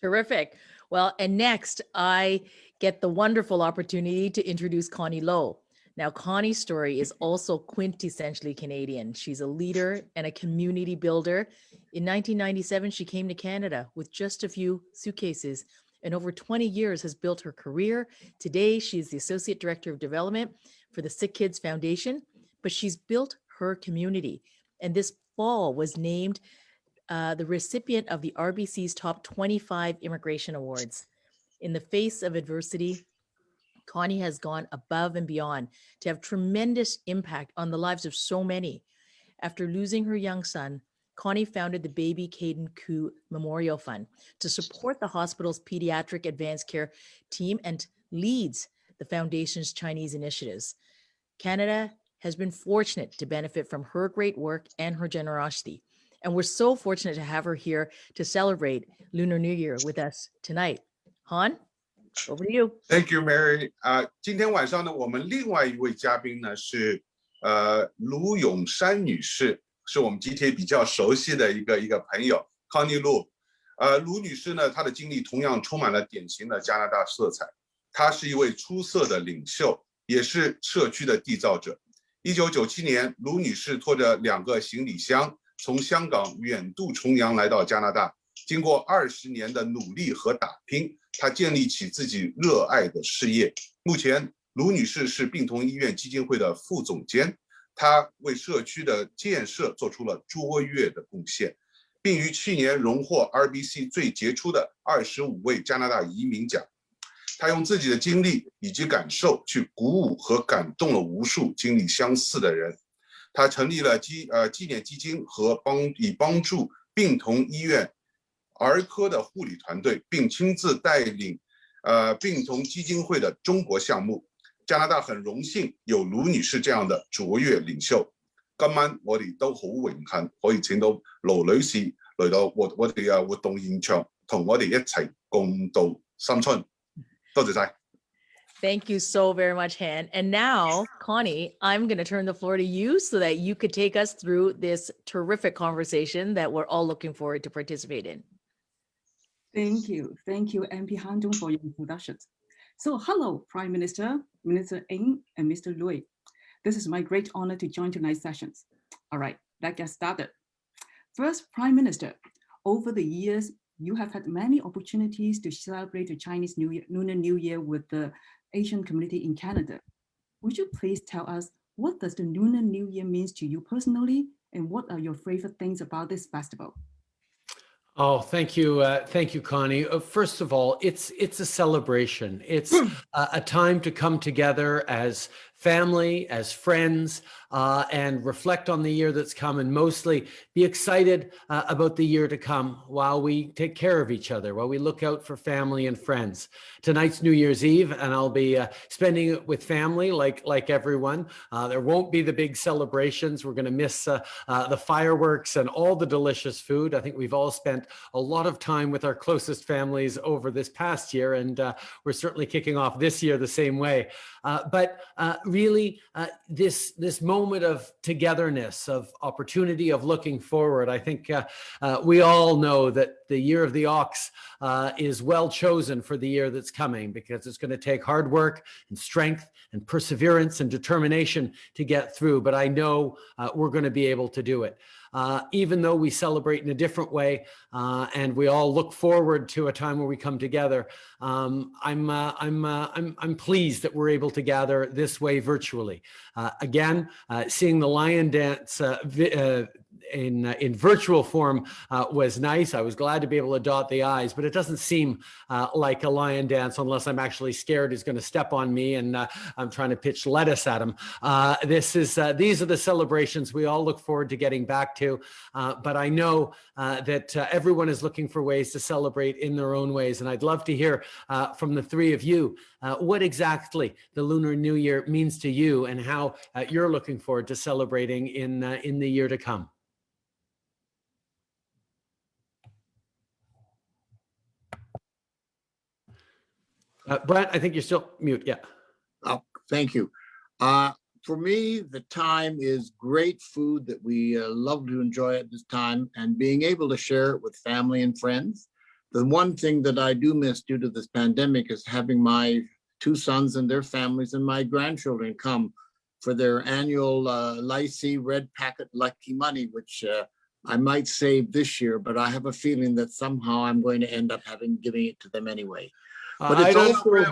A: Terrific. Well, and next I get the wonderful opportunity to introduce Connie Lowe. Now, Connie's story is also quintessentially Canadian. She's a leader and a community builder. In 1997, she came to Canada with just a few suitcases and over 20 years has built her career. Today, she's the Associate Director of Development for the Sick Kids Foundation, but she's built her community. And this fall was named the recipient of the RBC's Top 25 Immigration Awards. In the face of adversity, Connie has gone above and beyond to have tremendous impact on the lives of so many. After losing her young son, Connie founded the Baby Caden Koo Memorial Fund to support the hospital's pediatric advanced care team and leads the foundation's Chinese initiatives. Canada has been fortunate to benefit from her great work and her generosity. And we're so fortunate to have her here to celebrate Lunar New Year with us tonight. Han, over to you.
E: Thank you, Mary. 今天晚上呢，我们另外一位嘉宾呢是卢永山女士，是我们今天比较熟悉的一个朋友 Connie Lowe。卢女士呢，她的经历同样充满了典型的加拿大色彩。她是一位出色的领袖，也是社区的缔造者。1997年，卢女士拖着2个行李箱从香港远渡重洋来到加拿大。经过20年的努力和打拼，她建立起自己热爱的事业。目前，卢女士是病童医院基金会的副总监，她为社区的建设做出了卓越的贡献，并于去年荣获 RBC 最杰出的25位加拿大移民奖。他用自己的经历以及感受去鼓舞和感动了无数经历相似的人。他成立了纪念基金和以帮助病童医院儿科的护理团队，并亲自带领病童基金会的中国项目。加拿大很榮幸有盧女士這樣的卓越領袖。今晚我哋都好榮幸可以請到盧女士嚟到我哋嘅活動現場，同我哋一齊共度新春。多謝晒。
A: Thank you so very much, Han. And now, Connie, I'm going to turn the floor to you so that you could take us through this terrific conversation that we're all looking forward to participate in.
B: Thank you, MP Handong, for your introductions. So, hello, Prime Minister, Minister Ng, and Mr. Lui. This is my great honor to join tonight's sessions. All right, let's get started. First, Prime Minister, over the years, you have had many opportunities to celebrate the Chinese New Year, Lunar New Year with the Asian community in Canada. Would you please tell us what does the Lunar New Year means to you personally, and what are your favorite things about this festival?
V: Oh, thank you, Connie. First of all, it's a celebration. It's a time to come together as family, as friends, and reflect on the year that's come, and mostly be excited about the year to come while we take care of each other, while we look out for family and friends. Tonight's New Year's Eve, and I'll be spending it with family like everyone. There won't be the big celebrations. We're going to miss the fireworks and all the delicious food. I think we've all spent a lot of time with our closest families over this past year, and we're certainly kicking off this year the same way. But really, this moment of togetherness, of opportunity, of looking forward, I think we all know that the year of the ox is well chosen for the year that's coming, because it's going to take hard work and strength and perseverance and determination to get through. But I know we're going to be able to do it. Even though we celebrate in a different way, and we all look forward to a time where we come together, I'm pleased that we're able to gather this way virtually. Again, seeing the lion dance in virtual form was nice. I was glad to be able to dot the I's, but it doesn't seem like a lion dance unless I'm actually scared he's going to step on me and I'm trying to pitch lettuce at him. These are the celebrations we all look forward to getting back to, but I know that everyone is looking for ways to celebrate in their own ways, and I'd love to hear from the three of you what exactly the Lunar New Year means to you and how you're looking forward to celebrating in the year to come. Brent, I think you're still mute. Yeah.
C: Oh, thank you. For me, the time is great food that we love to enjoy at this time, and being able to share it with family and friends. The one thing that I do miss due to this pandemic is having my two sons and their families and my grandchildren come for their annual Lycée Red Packet Lucky Money, which I might save this year, but I have a feeling that somehow I'm going to end up giving it to them anyway. But it's also,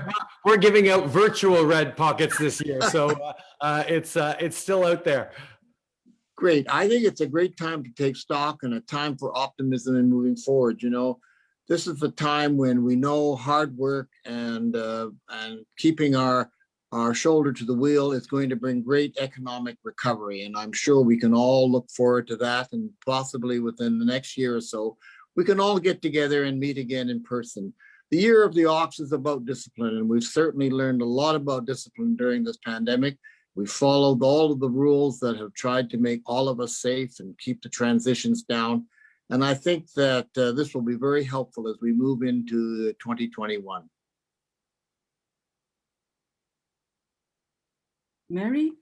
V: we're giving out virtual red pockets this year, so it's still out there.
C: Great. I think it's a great time to take stock and a time for optimism and moving forward. You know, this is the time when we know hard work and keeping our shoulder to the wheel is going to bring great economic recovery, and I'm sure we can all look forward to that. And possibly within the next year or so, we can all get together and meet again in person. The year of the ox is about discipline, and we've certainly learned a lot about discipline during this pandemic. We've followed all of the rules that have tried to make all of us safe and keep the transitions down. And I think that this will be very helpful as we move into 2021.
B: Mary?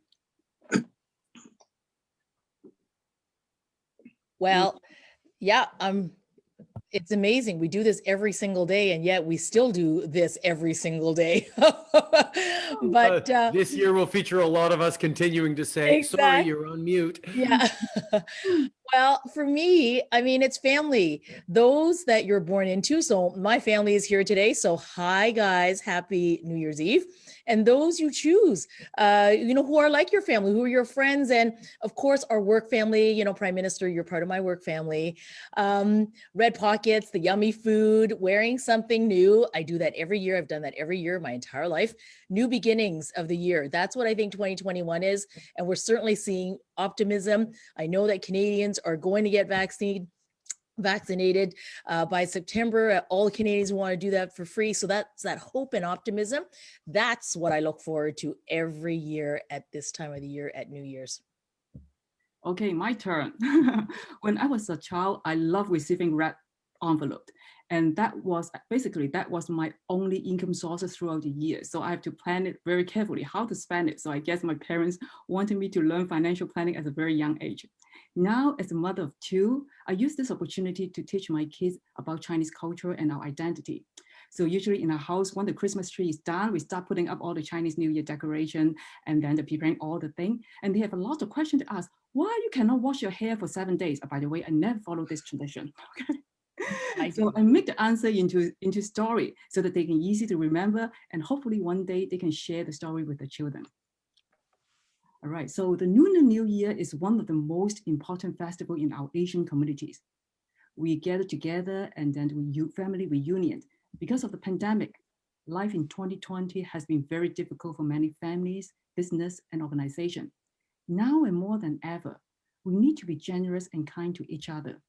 A: Well, yeah, it's amazing. We do this every single day, and yet we still do this every single day. But
V: this year will feature a lot of us continuing to say, sorry, you're on mute.
A: Yeah. Well, for me, I mean, it's family, those that you're born into. So my family is here today. So hi, guys. Happy New Year's Eve. And those you choose, who are like your family, who are your friends. And of course, our work family, Prime Minister, you're part of my work family. Red pockets, the yummy food, wearing something new. I do that every year. I've done that every year my entire life. New beginnings of the year. That's what I think 2021 is. And we're certainly seeing optimism. I know that Canadians are going to get vaccinated. vaccinated by September. All Canadians want to do that for free. So that's that hope and optimism. That's what I look forward to every year at this time of the year at New Year's.
B: Okay, my turn. When I was a child, I loved receiving red envelope. And that was my only income source throughout the year. So I have to plan it very carefully, how to spend it. So I guess my parents wanted me to learn financial planning at a very young age. Now, as a mother of two, I use this opportunity to teach my kids about Chinese culture and our identity. So usually in our house, when the Christmas tree is done, we start putting up all the Chinese New Year decoration and then preparing all the thing. And they have a lot of questions to ask. Why you cannot wash your hair for 7 days? By the way, I never follow this tradition. Okay. So I make the answer into story so that they can easy to remember, and hopefully one day they can share the story with the children. All right, so the Lunar New Year is one of the most important festivals in our Asian communities. We gather together and then we do family reunion. Because of the pandemic, life in 2020 has been very difficult for many families, business, and organizations. Now and more than ever, we need to be generous and kind to each other.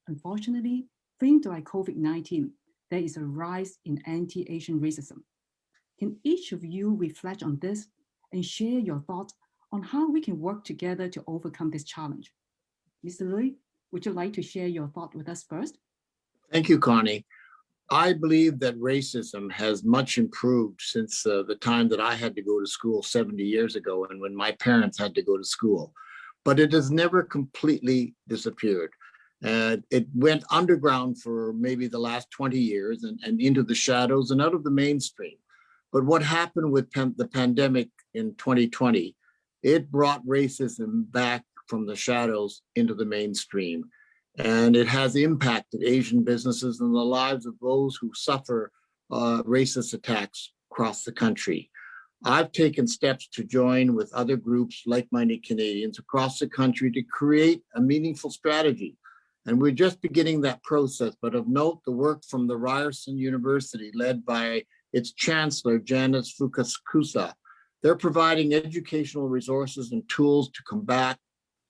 B: Unfortunately, things like COVID-19, there is a rise in anti-Asian racism. Can each of you reflect on this and share your thoughts on how we can work together to overcome this challenge? Mr. Lui, would you like to share your thought with us first?
C: Thank you, Connie. I believe that racism has much improved since the time that I had to go to school 70 years ago and when my parents had to go to school. But it has never completely disappeared. It went underground for maybe the last 20 years and into the shadows and out of the mainstream. But what happened with the pandemic in 2020, it brought racism back from the shadows into the mainstream. And it has impacted Asian businesses and the lives of those who suffer racist attacks across the country. I've taken steps to join with other groups, like-minded Canadians across the country to create a meaningful strategy. And we're just beginning that process, but of note, the work from the Ryerson University, led by its chancellor, Janice Fukakusa. They're providing educational resources and tools to combat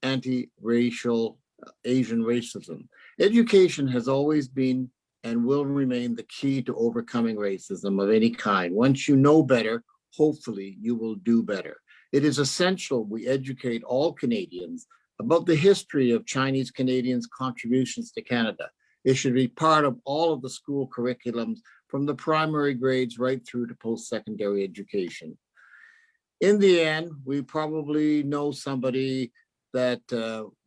C: anti-racial Asian racism. Education has always been and will remain the key to overcoming racism of any kind. Once you know better, hopefully you will do better. It is essential we educate all Canadians about the history of Chinese Canadians' contributions to Canada. It should be part of all of the school curriculums from the primary grades right through to post-secondary education. In the end, we probably know somebody that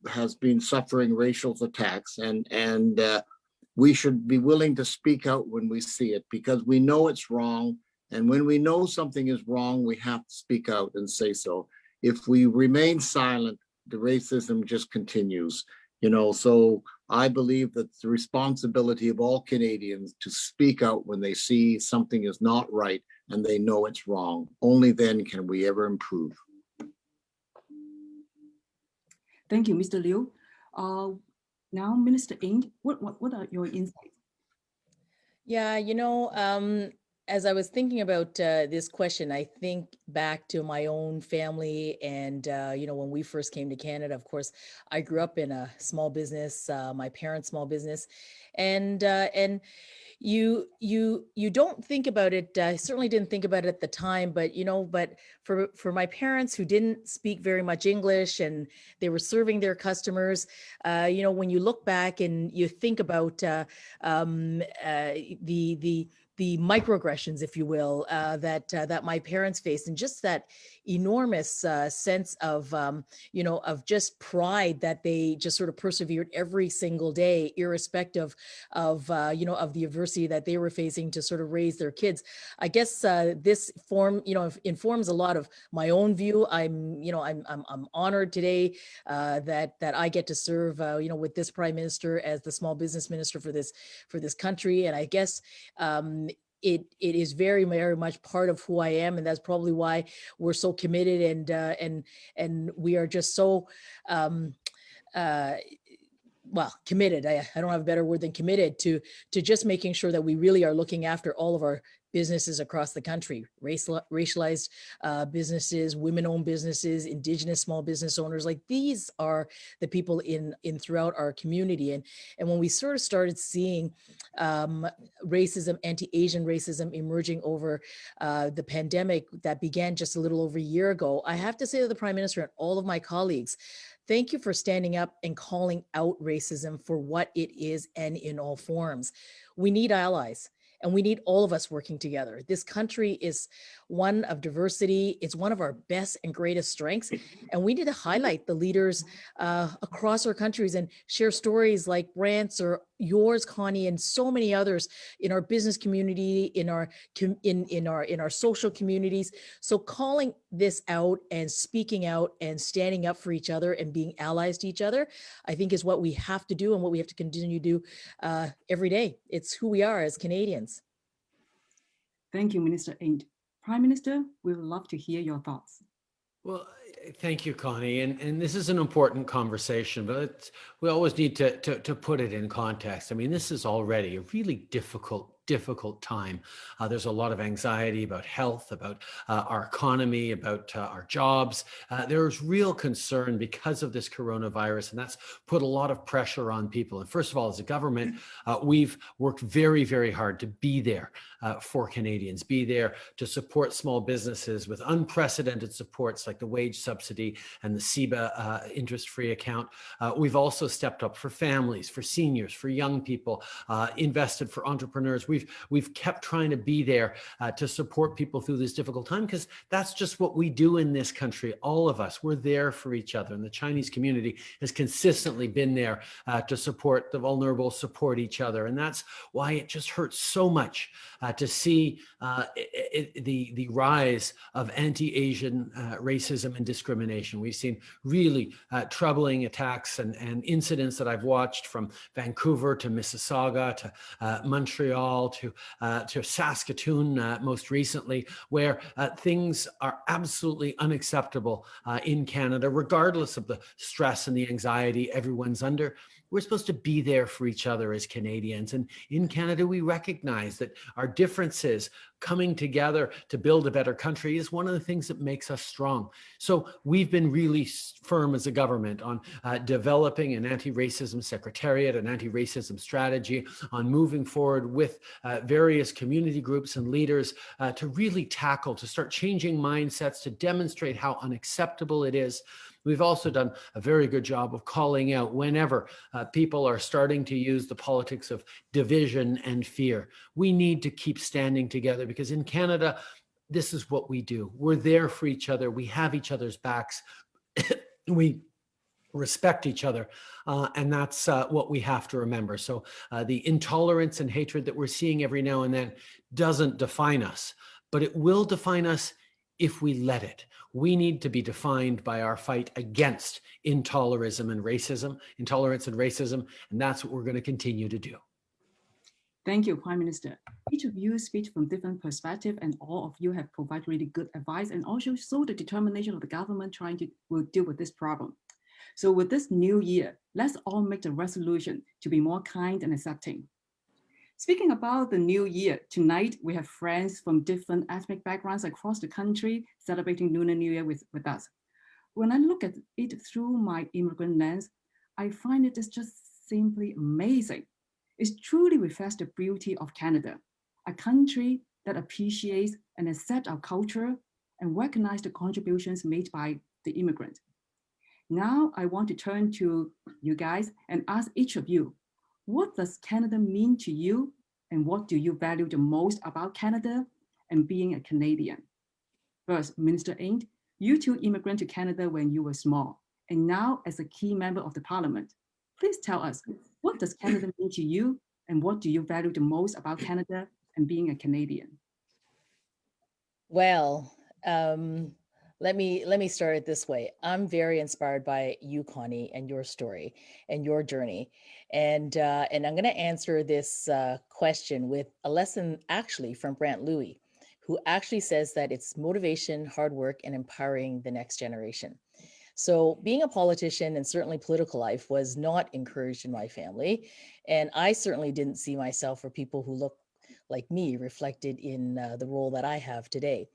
C: has been suffering racial attacks, and we should be willing to speak out when we see it because we know it's wrong. And when we know something is wrong, we have to speak out and say so. If we remain silent, the racism just continues, so I believe that it's the responsibility of all Canadians to speak out when they see something is not right and they know it's wrong. Only then can we ever improve.
B: Thank you, Mr. Liu. Now, Minister Ng, what are your insights?
A: Yeah, as I was thinking about this question, I think back to my own family and, when we first came to Canada, of course, I grew up in a small business, my parents' small business, and you don't think about it. I certainly didn't think about it at the time, but for my parents who didn't speak very much English and they were serving their customers, when you look back and you think about the microaggressions, if you will, that my parents faced, and just that enormous sense of just pride that they just sort of persevered every single day, irrespective of the adversity that they were facing to sort of raise their kids. I guess this informs a lot of my own view. I'm honored today that I get to serve with this Prime Minister as the Small Business Minister for this country, and I guess it is very, very much part of who I am, and that's probably why we're so committed and we are just so committed. I don't have a better word than committed to just making sure that we really are looking after all of our businesses across the country, racialized businesses, women-owned businesses, Indigenous small business owners. Like, these are the people in throughout our community. And when we sort of started seeing racism, anti-Asian racism emerging over the pandemic that began just a little over a year ago, I have to say to the Prime Minister and all of my colleagues, thank you for standing up and calling out racism for what it is and in all forms. We need allies. And we need all of us working together. This country is one of diversity. It's one of our best and greatest strengths. And we need to highlight the leaders across our countries and share stories like Brant's or yours, Connie, and so many others in our business community, in our social communities. So calling this out and speaking out and standing up for each other and being allies to each other, I think is what we have to do and what we have to continue to do every day. It's who we are as Canadians.
B: Thank you, Minister Ing. Prime Minister, we would love to hear your thoughts.
V: Well, thank you, Connie. And this is an important conversation, but we always need to put it in context. I mean, this is already a really difficult time. There's a lot of anxiety about health, about our economy, about our jobs. There's real concern because of this coronavirus, and that's put a lot of pressure on people. And first of all, as a government, we've worked very, very hard to be there for Canadians, be there to support small businesses with unprecedented supports like the wage subsidy and the CEBA interest-free account. We've also stepped up for families, for seniors, for young people, invested for entrepreneurs. We've kept trying to be there to support people through this difficult time, because that's just what we do in this country. All of us, we're there for each other. And the Chinese community has consistently been there to support the vulnerable, support each other. And that's why it just hurts so much to see the rise of anti-Asian racism and discrimination. We've seen really troubling attacks and incidents that I've watched from Vancouver to Mississauga to Montreal to Saskatoon most recently, where things are absolutely unacceptable in Canada, regardless of the stress and the anxiety everyone's under. We're supposed to be there for each other as Canadians. And in Canada, we recognize that our differences coming together to build a better country is one of the things that makes us strong. So we've been really firm as a government on developing an anti-racism secretariat, an anti-racism strategy, on moving forward with various community groups and leaders to really tackle, to start changing mindsets, to demonstrate how unacceptable it is. We've also done a very good job of calling out whenever people are starting to use the politics of division and fear. We need to keep standing together, because in Canada, this is what we do. We're there for each other. We have each other's backs. We respect each other. And that's what we have to remember. So the intolerance and hatred that we're seeing every now and then doesn't define us, but it will define us if we let it. We need to be defined by our fight against intolerance and racism, and that's what we're going to continue to do.
B: Thank you, Prime Minister. Each of you speak from different perspectives, and all of you have provided really good advice and also show the determination of the government trying to deal with this problem. So with this new year, let's all make the resolution to be more kind and accepting. Speaking about the new year, tonight we have friends from different ethnic backgrounds across the country celebrating Lunar New Year with us. When I look at it through my immigrant lens, I find it is just simply amazing. It truly reflects the beauty of Canada, a country that appreciates and accepts our culture and recognizes the contributions made by the immigrant. Now I want to turn to you guys and ask each of you, what does Canada mean to you, and what do you value the most about Canada and being a Canadian? First, Minister Ing, you too immigrated to Canada when you were small, and now as a key member of the Parliament. Please tell us, what does Canada mean to you, and what do you value the most about Canada and being a Canadian?
A: Well, let me start it this way. I'm very inspired by you, Connie, and your story and your journey. And I'm going to answer this question with a lesson actually from Brant Louie, who actually says that it's motivation, hard work, and empowering the next generation. So being a politician and certainly political life was not encouraged in my family. And I certainly didn't see myself or people who look like me reflected in the role that I have today.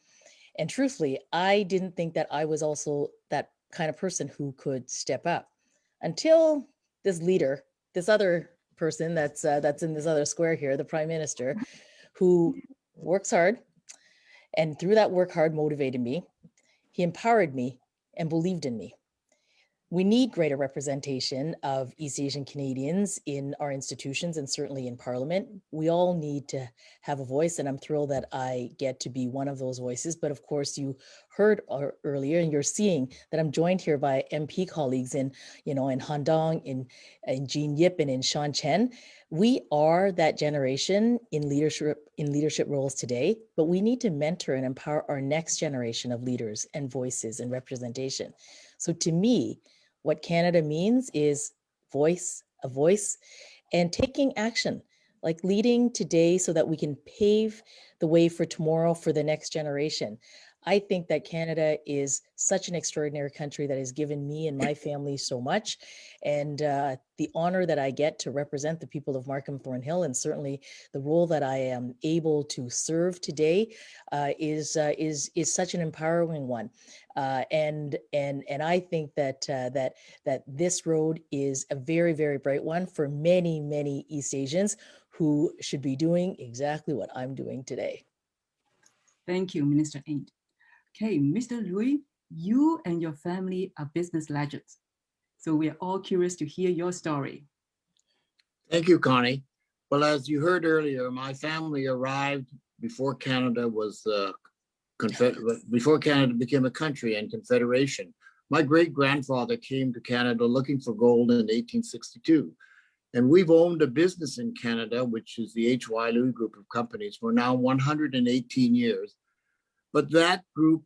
A: And truthfully, I didn't think that I was also that kind of person who could step up until this leader, this other person that's in this other square here, the Prime Minister, who works hard and through that work hard motivated me. He empowered me and believed in me. We need greater representation of East Asian Canadians in our institutions and certainly in Parliament. We all need to have a voice, and I'm thrilled that I get to be one of those voices. But of course, you heard earlier, and you're seeing that I'm joined here by MP colleagues in Han Dong, in Jean Yip, and in Sean Chen. We are that generation in leadership roles today, but we need to mentor and empower our next generation of leaders and voices and representation. So to me, what Canada means is a voice, and taking action, like leading today so that we can pave the way for tomorrow for the next generation. I think that Canada is such an extraordinary country that has given me and my family so much. And the honor that I get to represent the people of Markham Thornhill, and certainly the role that I am able to serve today is such an empowering one. And I think that this road is a very, very bright one for many, many East Asians who should be doing exactly what I'm doing today.
B: Thank you, Minister Ng. Okay, Mr. Lui, you and your family are business legends. So we are all curious to hear your story.
C: Thank you, Connie. Well, as you heard earlier, my family arrived before Canada before Canada became a country and confederation. My great-grandfather came to Canada looking for gold in 1862. And we've owned a business in Canada, which is the H.Y. Louis Group of companies, for now 118 years. But that group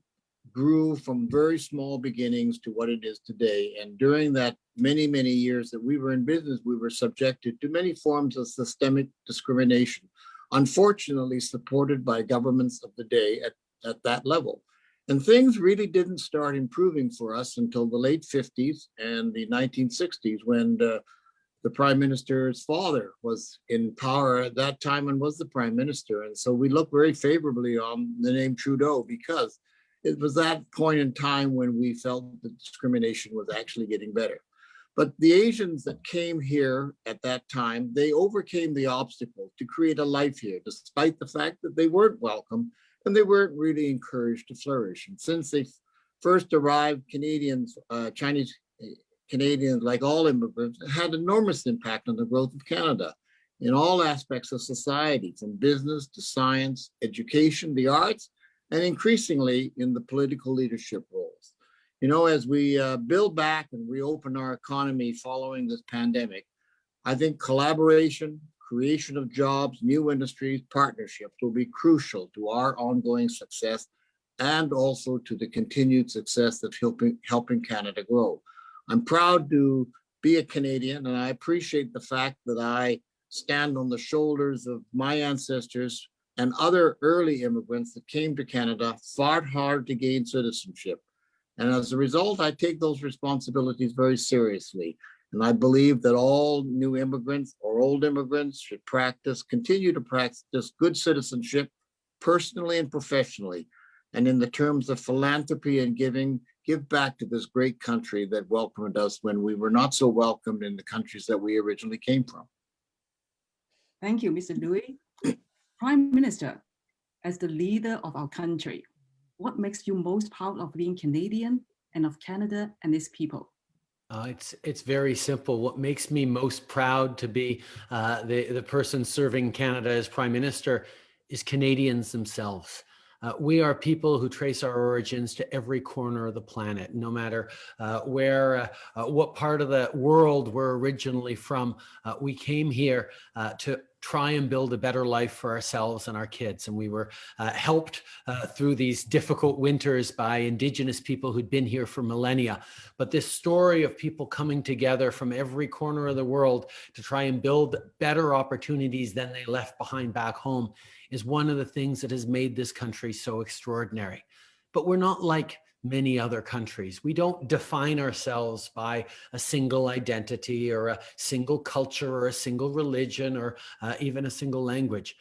C: grew from very small beginnings to what it is today. And during that many, many years that we were in business, we were subjected to many forms of systemic discrimination, unfortunately supported by governments of the day at that level. And things really didn't start improving for us until the late 50s and the 1960s, when the Prime Minister's father was in power at that time and was the Prime Minister. And so we look very favorably on the name Trudeau, because it was that point in time when we felt that discrimination was actually getting better. But the Asians that came here at that time, they overcame the obstacle to create a life here, despite the fact that they weren't welcome and they weren't really encouraged to flourish. And since they first arrived, Chinese Canadians, like all immigrants, had enormous impact on the growth of Canada in all aspects of society, from business to science, education, the arts, and increasingly in the political leadership roles. You know, as we build back and reopen our economy following this pandemic, I think collaboration, creation of jobs, new industries, partnerships will be crucial to our ongoing success and also to the continued success of helping Canada grow. I'm proud to be a Canadian, and I appreciate the fact that I stand on the shoulders of my ancestors and other early immigrants that came to Canada, fought hard to gain citizenship. And as a result, I take those responsibilities very seriously. And I believe that all new immigrants or old immigrants should continue to practice good citizenship, personally and professionally. And in the terms of philanthropy and giving, give back to this great country that welcomed us when we were not so welcomed in the countries that we originally came from.
B: Thank you, Mr. Louis. Prime Minister, as the leader of our country, what makes you most proud of being Canadian and of Canada and its people?
V: It's very simple. What makes me most proud to be the person serving Canada as Prime Minister is Canadians themselves. We are people who trace our origins to every corner of the planet, no matter what part of the world we're originally from. We came here to try and build a better life for ourselves and our kids. And we were helped through these difficult winters by Indigenous people who'd been here for millennia. But this story of people coming together from every corner of the world to try and build better opportunities than they left behind back home is one of the things that has made this country so extraordinary. But we're not like many other countries. We don't define ourselves by a single identity or a single culture or a single religion or even a single language.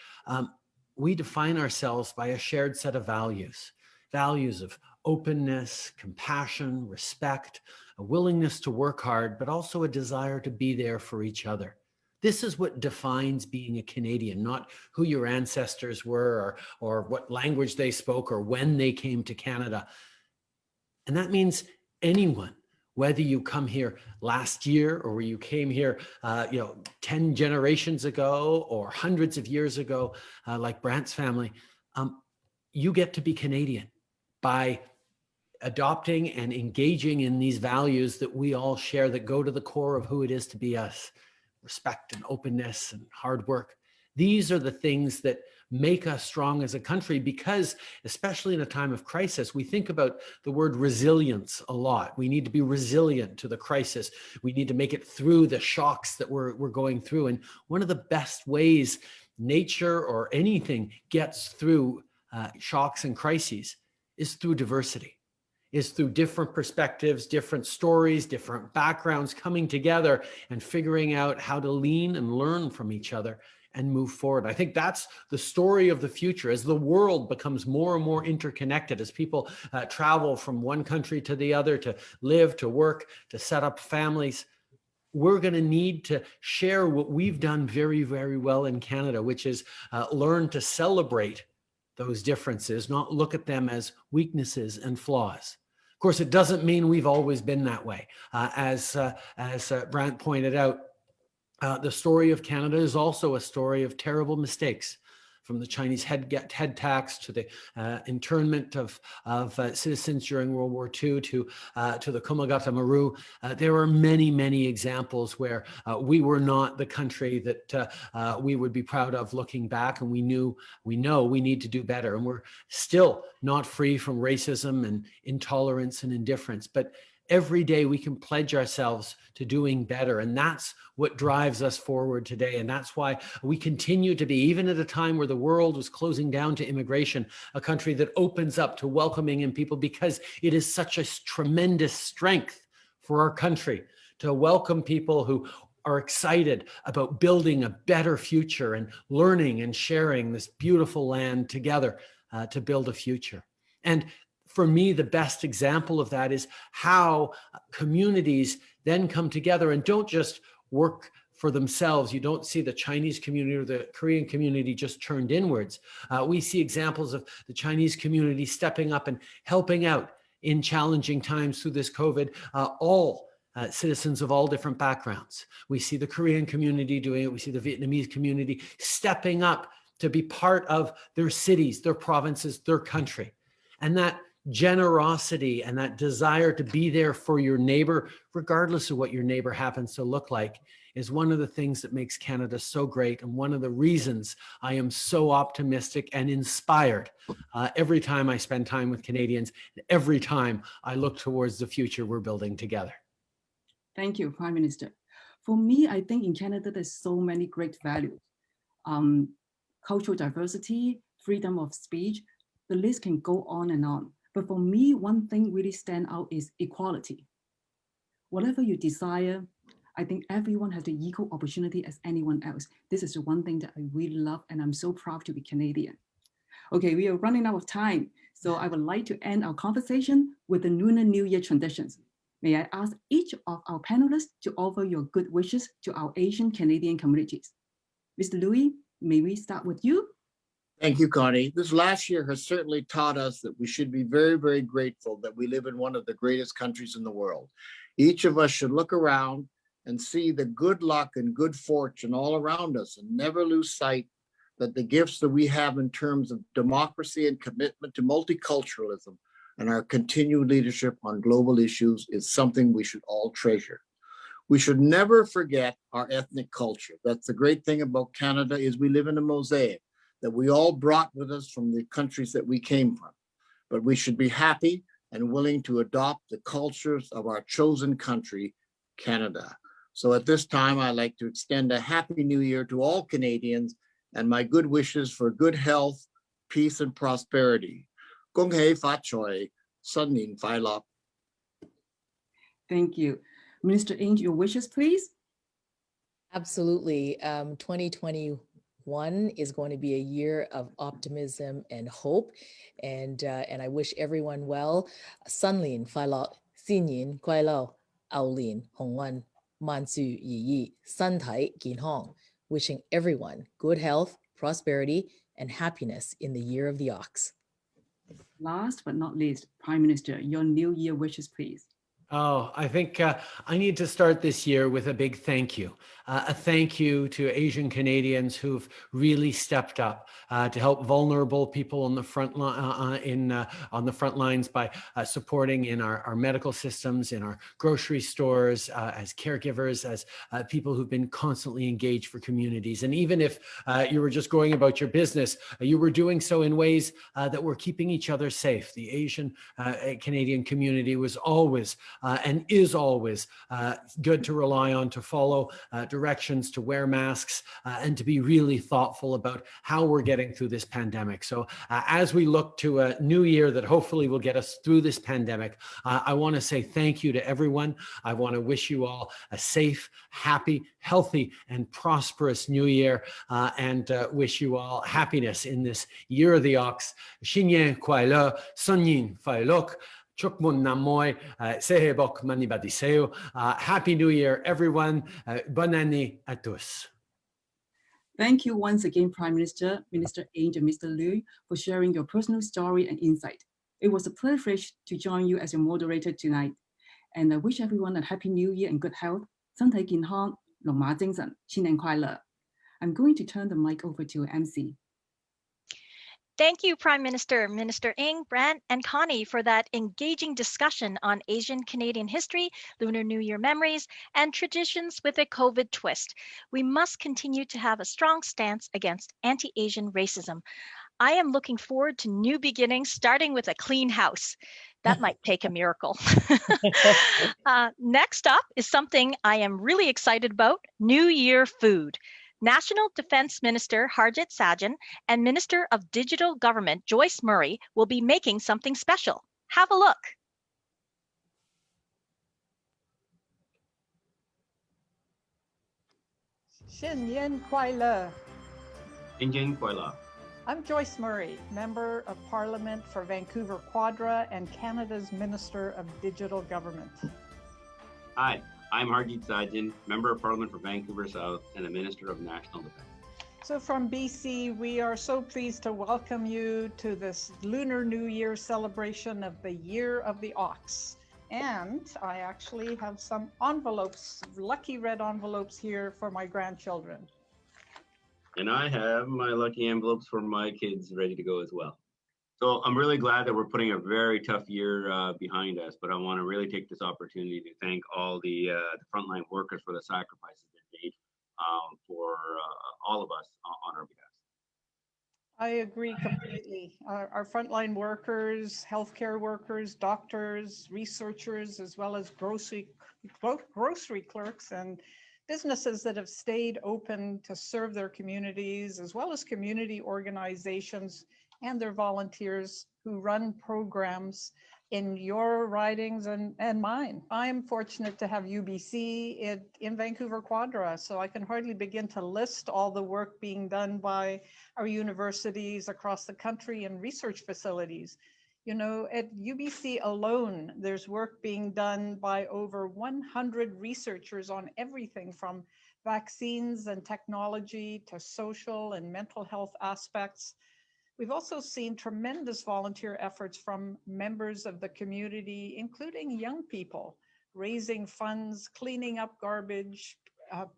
V: We define ourselves by a shared set of values, values of openness, compassion, respect, a willingness to work hard, but also a desire to be there for each other. This is what defines being a Canadian, not who your ancestors were or what language they spoke or when they came to Canada. And that means anyone, whether you come here last year or you came here 10 generations ago or hundreds of years ago, like Brant's family, you get to be Canadian by adopting and engaging in these values that we all share that go to the core of who it is to be us. Respect and openness and hard work. These are the things that make us strong as a country because, especially in a time of crisis, we think about the word resilience a lot. We need to be resilient to the crisis. We need to make it through the shocks that we're going through. And one of the best ways nature or anything gets through shocks and crises is through diversity. Is through different perspectives, different stories, different backgrounds coming together and figuring out how to lean and learn from each other and move forward. I think that's the story of the future as the world becomes more and more interconnected, as people travel from one country to the other to live, to work, to set up families. We're going to need to share what we've done very, very well in Canada, which is learn to celebrate those differences, not look at them as weaknesses and flaws. Of course, it doesn't mean we've always been that way. As Brant pointed out, the story of Canada is also a story of terrible mistakes, from the Chinese head tax to the internment of citizens during World War II to the Komagata Maru. There are many, many examples where we were not the country that we would be proud of looking back, and we know we need to do better. And we're still not free from racism and intolerance and indifference, but every day we can pledge ourselves to doing better. And that's what drives us forward today. And that's why we continue to be, even at a time where the world was closing down to immigration, a country that opens up to welcoming in people, because it is such a tremendous strength for our country to welcome people who are excited about building a better future and learning and sharing this beautiful land together to build a future. And for me, the best example of that is how communities then come together and don't just work for themselves. You don't see the Chinese community or the Korean community just turned inwards. We see examples of the Chinese community stepping up and helping out in challenging times through this COVID, all citizens of all different backgrounds. We see the Korean community doing it. We see the Vietnamese community stepping up to be part of their cities, their provinces, their country. And that generosity and that desire to be there for your neighbor, regardless of what your neighbor happens to look like, is one of the things that makes Canada so great, and one of the reasons I am so optimistic and inspired every time I spend time with Canadians, and every time I look towards the future we're building together.
B: Thank you, Prime Minister. For me, I think in Canada, there's so many great values. Cultural diversity, freedom of speech, the list can go on and on. But for me, one thing really stands out is equality. Whatever you desire, I think everyone has the equal opportunity as anyone else. This is the one thing that I really love, and I'm so proud to be Canadian. Okay, we are running out of time, so I would like to end our conversation with the Lunar New Year traditions. May I ask each of our panelists to offer your good wishes to our Asian Canadian communities. Mr. Louis, may we start with you?
C: Thank you, Connie. This last year has certainly taught us that we should be very, very grateful that we live in one of the greatest countries in the world. Each of us should look around and see the good luck and good fortune all around us, and never lose sight that the gifts that we have in terms of democracy and commitment to multiculturalism and our continued leadership on global issues is something we should all treasure. We should never forget our ethnic culture. That's the great thing about Canada, is we live in a mosaic that we all brought with us from the countries that we came from. But we should be happy and willing to adopt the cultures of our chosen country, Canada. So at this time, I'd like to extend a Happy New Year to all Canadians and my good wishes for good health, peace, and prosperity. Gong hei fa choi, 新年快樂.
B: Thank you. Minister Ng, your wishes, please.
A: Absolutely. 2021 is going to be a year of optimism and hope. And I wish everyone well. 新年快樂，新年快樂，牛年鴻運，萬事如意，身體健康. Wishing everyone good health, prosperity, and happiness in the year of the ox.
B: Last but not least, Prime Minister, your New Year wishes, please.
V: Oh, I think I need to start this year with a big thank you. A thank you to Asian Canadians who've really stepped up to help vulnerable people on the front on the front lines by supporting in our medical systems, in our grocery stores, as caregivers, as people who've been constantly engaged for communities. And even if you were just going about your business, you were doing so in ways that were keeping each other safe. The Asian Canadian community was always and is always good to rely on, to follow directions, to wear masks, and to be really thoughtful about how we're getting through this pandemic. So as we look to a new year that hopefully will get us through this pandemic, I want to say thank you to everyone. I want to wish you all a safe, happy, healthy, and prosperous new year, and wish you all happiness in this year of the ox. 新年快樂，新年快樂。Chuk mun namoy, sehe bok mani badiseo. Happy New Year, everyone. Bonne année à tous.
B: Thank you once again, Prime Minister, Minister Ng and Mr. Liu, for sharing your personal story and insight. It was a privilege to join you as your moderator tonight. And I wish everyone a happy New Year and good health. 身體健康，龍馬精神，新年快樂. I'm going to turn the mic over to MC.
U: Thank you, Prime Minister, Minister Ng, Brant, and Connie for that engaging discussion on Asian Canadian history, Lunar New Year memories, and traditions with a COVID twist. We must continue to have a strong stance against anti-Asian racism. I am looking forward to new beginnings, starting with a clean house. That might take a miracle. Next up is something I am really excited about, New Year food. National Defense Minister Harjit Sajjan and Minister of Digital Government Joyce Murray will be making something special. Have a look.
D: 新年快樂.
F: 新年快樂.
D: I'm Joyce Murray, Member of Parliament for Vancouver Quadra and Canada's Minister of Digital Government.
F: Hi, I'm Harjit Sajjan, Member of Parliament for Vancouver South and the Minister of National Defence.
D: So from BC, we are so pleased to welcome you to this Lunar New Year celebration of the Year of the Ox. And I actually have some envelopes, lucky red envelopes here for my grandchildren.
F: And I have my lucky envelopes for my kids ready to go as well. So I'm really glad that we're putting a very tough year behind us, but I want to really take this opportunity to thank all the frontline workers for the sacrifices they made for all of us on our behalf.
D: I agree completely. Our frontline workers, healthcare workers, doctors, researchers, as well as grocery clerks and businesses that have stayed open to serve their communities, as well as community organizations and their volunteers who run programs in your ridings and mine. I'm fortunate to have UBC in Vancouver Quadra, so I can hardly begin to list all the work being done by our universities across the country and research facilities. You know, at UBC alone, there's work being done by over 100 researchers on everything from vaccines and technology to social and mental health aspects. We've also seen tremendous volunteer efforts from members of the community, including young people, raising funds, cleaning up garbage,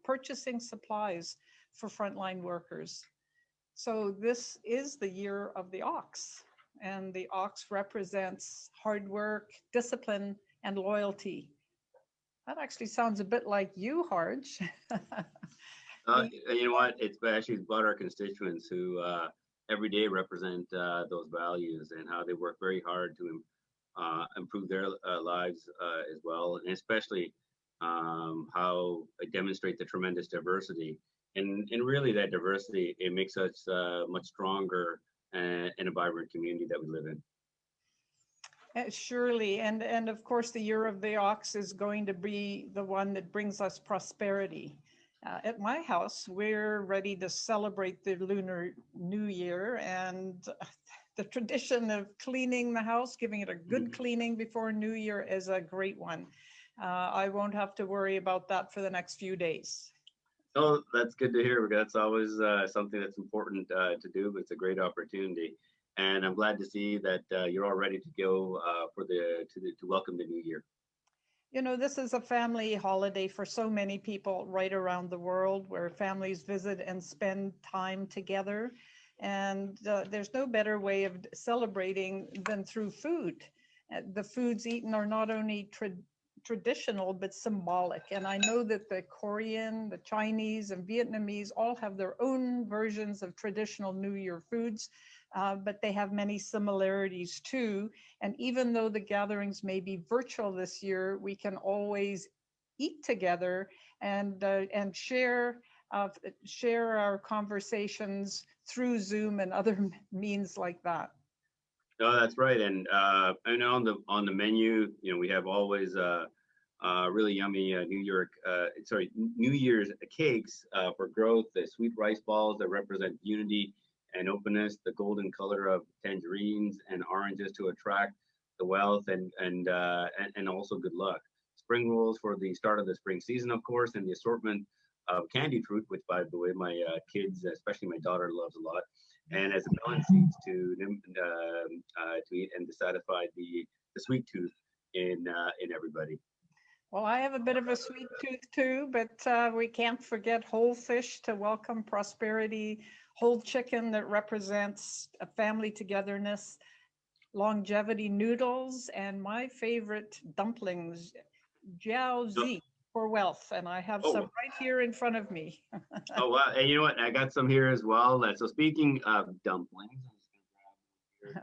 D: purchasing supplies for frontline workers. So this is the Year of the Ox, and the ox represents hard work, discipline, and loyalty. That actually sounds a bit like you, Harj.
F: You know what? It's actually about our constituents who every day represent those values and how they work very hard to improve their lives as well, and especially how they demonstrate the tremendous diversity. And really that diversity, it makes us much stronger in a vibrant community that we live in.
D: Surely, and of course, the year of the ox is going to be the one that brings us prosperity. At my house, we're ready to celebrate the Lunar New Year, and the tradition of cleaning the house, giving it a good cleaning before New Year is a great one. I won't have to worry about that for the next few days.
F: Oh, that's good to hear. That's always something that's important to do, but it's a great opportunity. And I'm glad to see that you're all ready to go to welcome the new year.
D: You know, this is a family holiday for so many people right around the world, where families visit and spend time together. And there's no better way of celebrating than through food. The foods eaten are not only traditional, but symbolic. And I know that the Korean, the Chinese, and Vietnamese all have their own versions of traditional New Year foods, but they have many similarities too. And even though the gatherings may be virtual this year, we can always eat together and share our conversations through Zoom and other means like that.
F: No, that's right. And on the menu, you know, we have always really yummy New Year's cakes for growth, the sweet rice balls that represent unity and openness, the golden color of tangerines and oranges to attract the wealth and also good luck. Spring rolls for the start of the spring season, of course, and the assortment of candied fruit, which, by the way, my kids, especially my daughter, loves a lot. And as a balance seeds to eat and to satisfy the sweet tooth in everybody.
D: Well, I have a bit of a sweet tooth too, but we can't forget whole fish to welcome prosperity, whole chicken that represents a family togetherness, longevity noodles, and my favorite dumplings, jiaozi, for wealth. And I have some right here in front of me.
F: Oh, wow. And you know what? I got some here as well. So speaking of dumplings, I'm just going to grab one here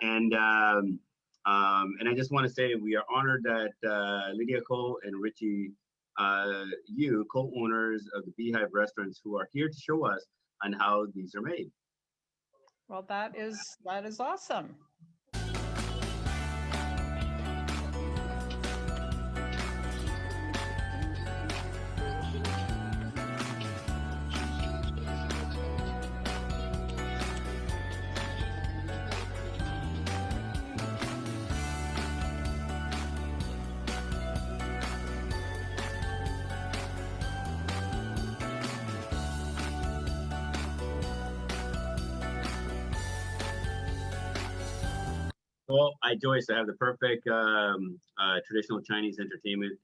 F: myself. And I just want to say we are honored that Lydia Cole and Richie Yu, co-owners of the Beehive Restaurants, who are here to show us on how these are made.
D: Well, that is awesome.
F: Well, Joyce, I have the perfect traditional Chinese entertainment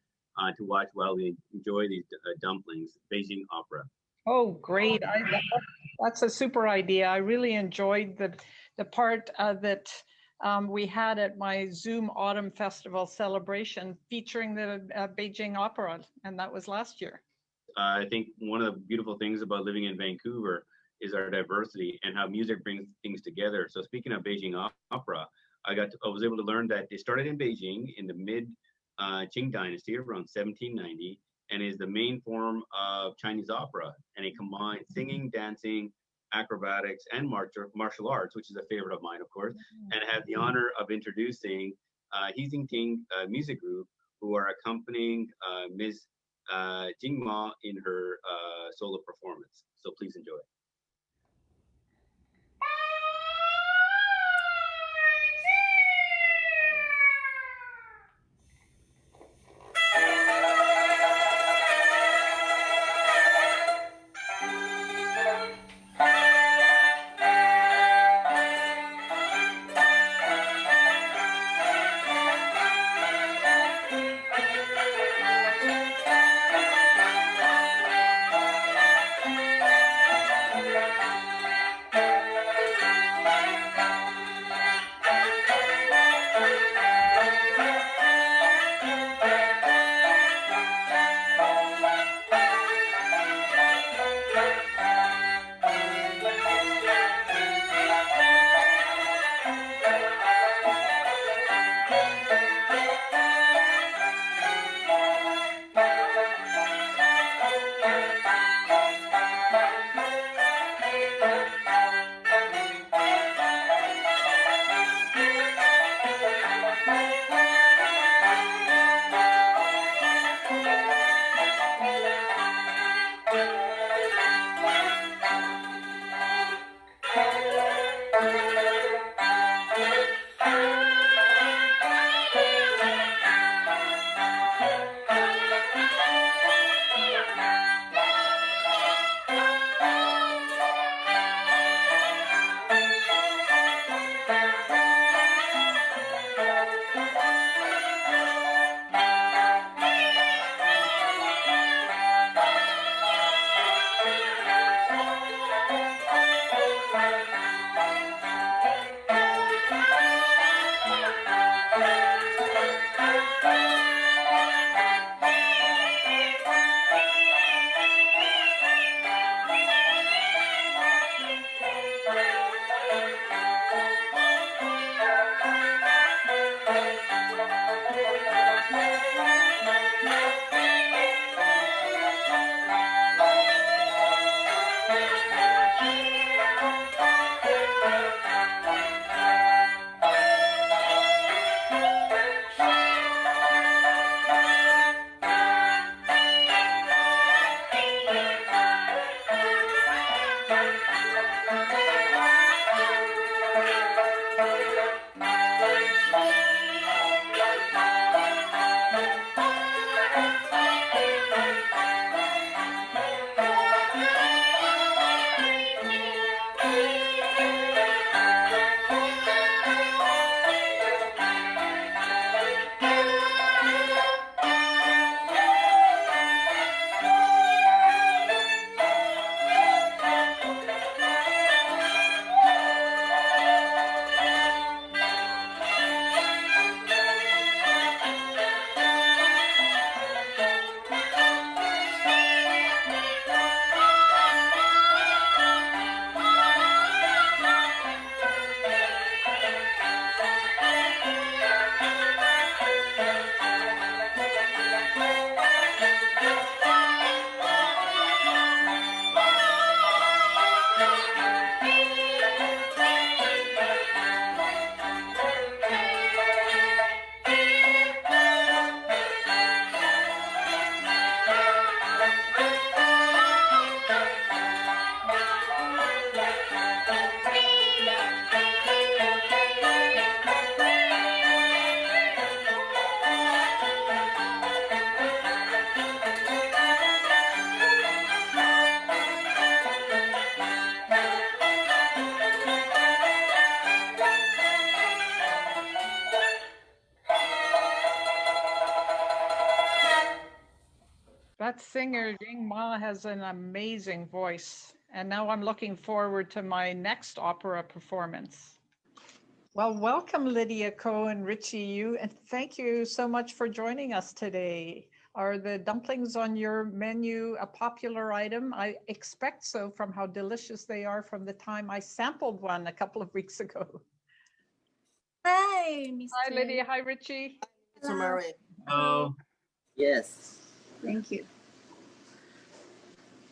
F: to watch while we enjoy these dumplings, Beijing opera.
D: Oh, great. That's a super idea. I really enjoyed the part that we had at my Zoom Autumn Festival celebration featuring the Beijing Opera, and that was last year.
F: I think one of the beautiful things about living in Vancouver is our diversity and how music brings things together. So speaking of Beijing opera, I was able to learn that they started in Beijing in the mid Qing dynasty around 1790, and is the main form of Chinese opera. And it combines singing, dancing, acrobatics, and martial arts, which is a favorite of mine, of course. And I have the honor of introducing Heezing Ting music group, who are accompanying Ms. Jing Ma in her solo performance. So please enjoy.
D: singer Ying Ma has an amazing voice, and now I'm looking forward to my next opera performance. Well, welcome Lydia Ko and Richie Yu, and thank you so much for joining us today. Are the dumplings on your menu a popular item? I expect so from how delicious they are from the time I sampled one a couple of weeks ago.
G: Hi, Mr.
D: Hi Lydia, hi Richie.
G: Mr. Murray.
F: Oh,
G: Yes. Thank you.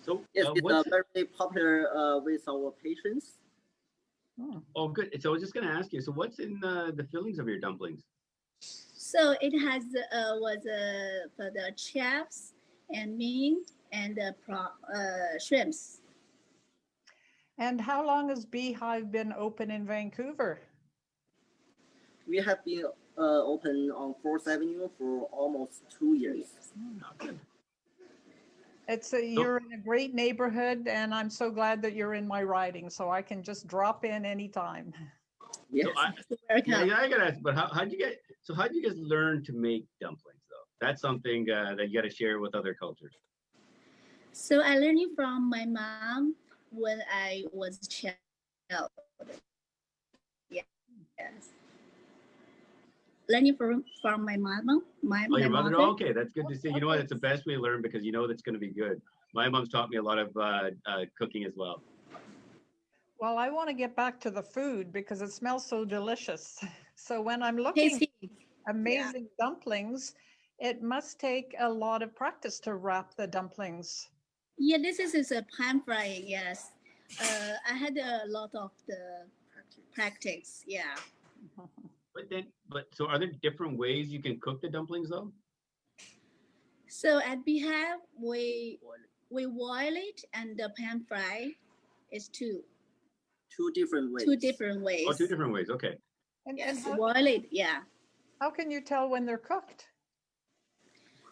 F: so
G: Yes, it's
F: what's
G: very popular with our patients.
F: oh good. So I was just gonna ask you. So what's in the fillings of your dumplings?
G: So it has was for the chaps and meat and shrimps.
D: And how long has Beehive been open in Vancouver?
G: We have been open on 4th Avenue for almost 2 years.
D: You're in a great neighborhood, and I'm so glad that you're in my riding, so I can just drop in anytime.
G: Yes,
F: So I gotta ask, but how'd you guys learn to make dumplings though? That's something that you gotta share with other cultures.
G: So I learned it from my mom when I was a child. Yes. Learning from my mother.
F: Your mother?
G: mother.
F: Oh, okay, that's good to see. You know what? It's the best way to learn because you know that's going to be good. My mom's taught me a lot of cooking as well.
D: Well, I want to get back to the food because it smells so delicious. So when I'm looking at amazing dumplings, it must take a lot of practice to wrap the dumplings.
G: Yeah, this is a pan frying. Yes, I had a lot of the practice. Yeah.
F: So are there different ways you can cook the dumplings though?
G: So at Behave, we boil it and the pan fry is two different ways. 2 different ways.
F: Oh, 2 different ways. Okay.
G: Yes, boil it. Yeah.
D: How can you tell when they're cooked?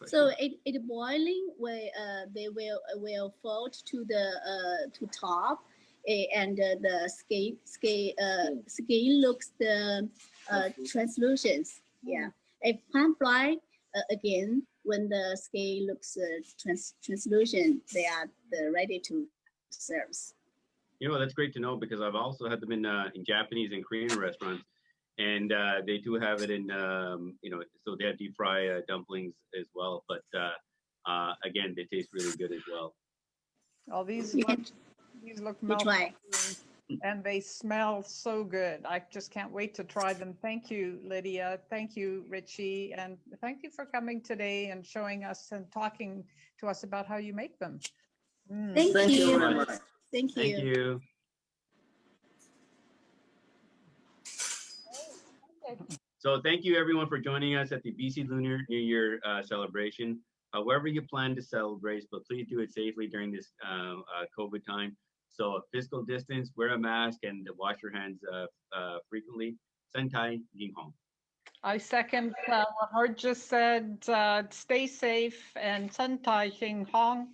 G: So it boiling where they will fold to the to top, and the skin looks the translucent. Yeah. If pan fry again, when the skin looks translucent, they are ready to serve.
F: You know, that's great to know because I've also had them in Japanese and Korean restaurants, and they do have it in so they have deep fry dumplings as well. But again, they taste really good as well.
D: Well, these look mouthwatering, and they smell so good. I just can't wait to try them. Thank you, Lydia. Thank you, Richie, and thank you for coming today and showing us and talking to us about how you make them.
G: Thank you very much. Thank you.
F: Thank you. So thank you everyone for joining us at the BC Lunar New Year celebration. However you plan to celebrate, but please do it safely during this COVID time. So physical distance, wear a mask, and wash your hands frequently. Sentai Ying Hong.
D: I second what Hart just said. Stay safe, and Sentai Xing Hong.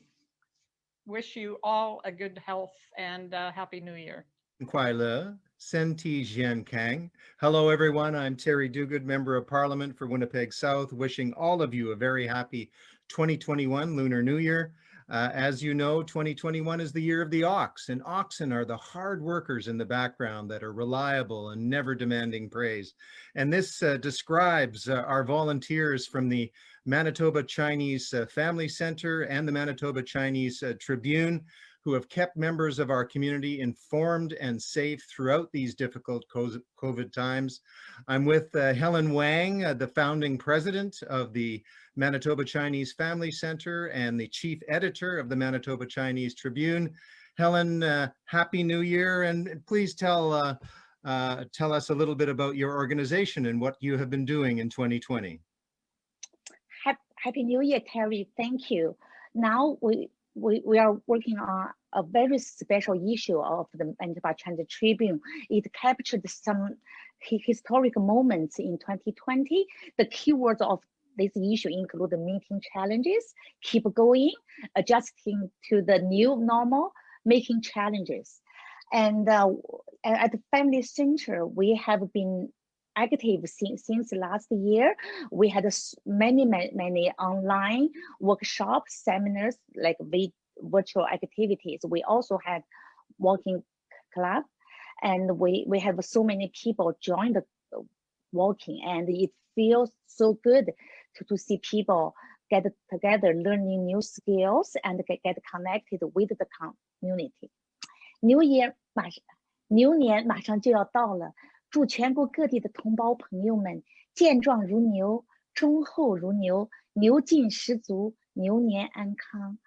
D: Wish you all a good health and Happy New Year.
S: Kuai Senti Jian Kang. Hello, everyone. I'm Terry Duguid, Member of Parliament for Winnipeg South, wishing all of you a very happy 2021 Lunar New Year. As you know, 2021 is the year of the ox, and oxen are the hard workers in the background that are reliable and never demanding praise. And this describes our volunteers from the Manitoba Chinese Family Center and the Manitoba Chinese Tribune, who have kept members of our community informed and safe throughout these difficult COVID times. I'm with Helen Wang, the founding president of the Manitoba Chinese Family Center and the chief editor of the Manitoba Chinese Tribune. Helen, Happy New Year, and please tell us a little bit about your organization and what you have been doing in 2020.
I: Happy New Year, Terry. Thank you. Now we are working on a very special issue of the Manitoba Chinese Tribune. It captured some historic moments in 2020. The keywords of this issue include meeting challenges, keep going, adjusting to the new normal, making challenges. And at the Family Center, we have been active since last year. We had many online workshops, seminars, like virtual activities. We also had walking club, and we have so many people join the walking, and it feels so good to see people get together, learning new skills, and get connected with the community. 牛年马上就要到了，祝全国各地的同胞朋友们健壮如牛，忠厚如牛，牛劲十足，牛年安康。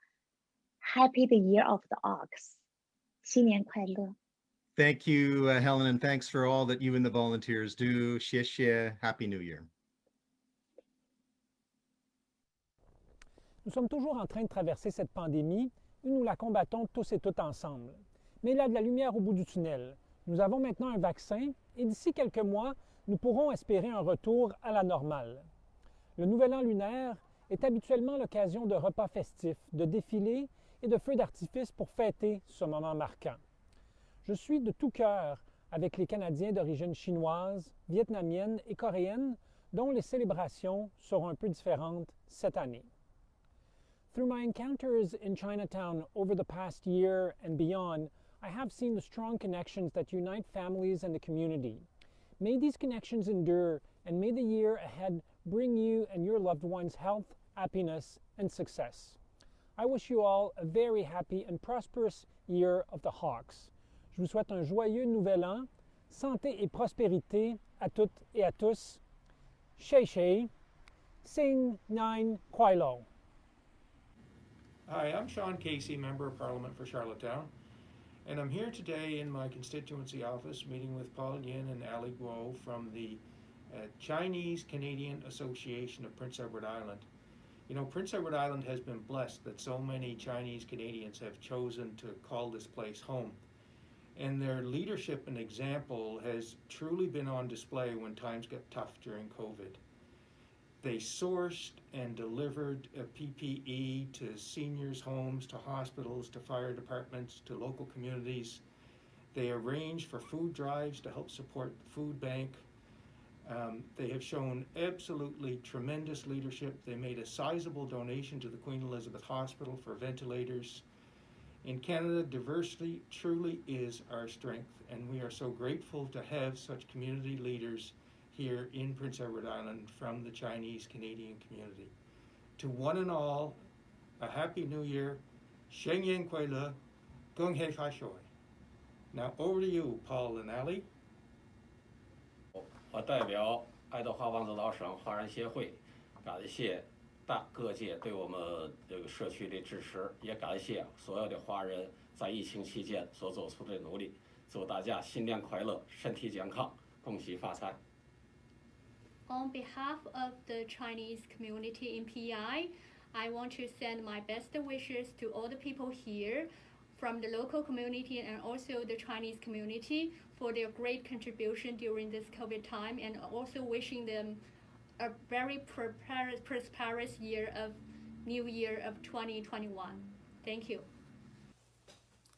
I: Happy the Year of the Ox， 新年快乐。
R: Thank you, Helen, and thanks for all that you and the volunteers do. 谢谢 Happy New Year.
J: Nous sommes toujours en train de traverser cette pandémie et nous la combattons tous et toutes ensemble. Mais il y a de la lumière au bout du tunnel. Nous avons maintenant un vaccin et d'ici quelques mois, nous pourrons espérer un retour à la normale. Le Nouvel An lunaire est habituellement l'occasion de repas festifs, de défilés et de feux d'artifice pour fêter ce moment marquant. Je suis de tout cœur avec les Canadiens d'origine chinoise, vietnamienne et coréenne, dont les célébrations seront un peu différentes cette année. Through my encounters in Chinatown over the past year and beyond, I have seen the strong connections that unite families and the community. May these connections endure, and may the year ahead bring you and your loved ones health, happiness, and success. I wish you all a very happy and prosperous year of the Hawks. Je vous souhaite un joyeux nouvel an, santé et prospérité à toutes et à tous. Shei Shei, Sing Nine Kwai Lo.
L: Hi, I'm Sean Casey, Member of Parliament for Charlottetown, and I'm here today in my constituency office meeting with Paul Yin and Ali Guo from the Chinese Canadian Association of Prince Edward Island. You know, Prince Edward Island has been blessed that so many Chinese Canadians have chosen to call this place home. And their leadership and example has truly been on display when times get tough during COVID. They sourced and delivered PPE to seniors' homes, to hospitals, to fire departments, to local communities. They arranged for food drives to help support the food bank. They have shown absolutely tremendous leadership. They made a sizable donation to the Queen Elizabeth Hospital for ventilators. In Canada, diversity truly is our strength, and we are so grateful to have such community leaders here in Prince Edward Island from the Chinese Canadian community. To one and all, a Happy New Year, Sheng Yan Kuai Le, Gong Hei Fai Shui. Now over to you, Paul and Ali.
W: 我代表爱德华王子岛省华人协会，感谢各界对我们这个社区的支持，也感谢所有的华人在疫情期间所做出的努力。祝大家新年快乐，身体健康，恭喜发财。
X: On behalf of the Chinese community in PEI, I want to send my best wishes to all the people here from the local community and also the Chinese community for their great contribution during this COVID time, and also wishing them a very prosperous year of New Year of 2021. Thank you.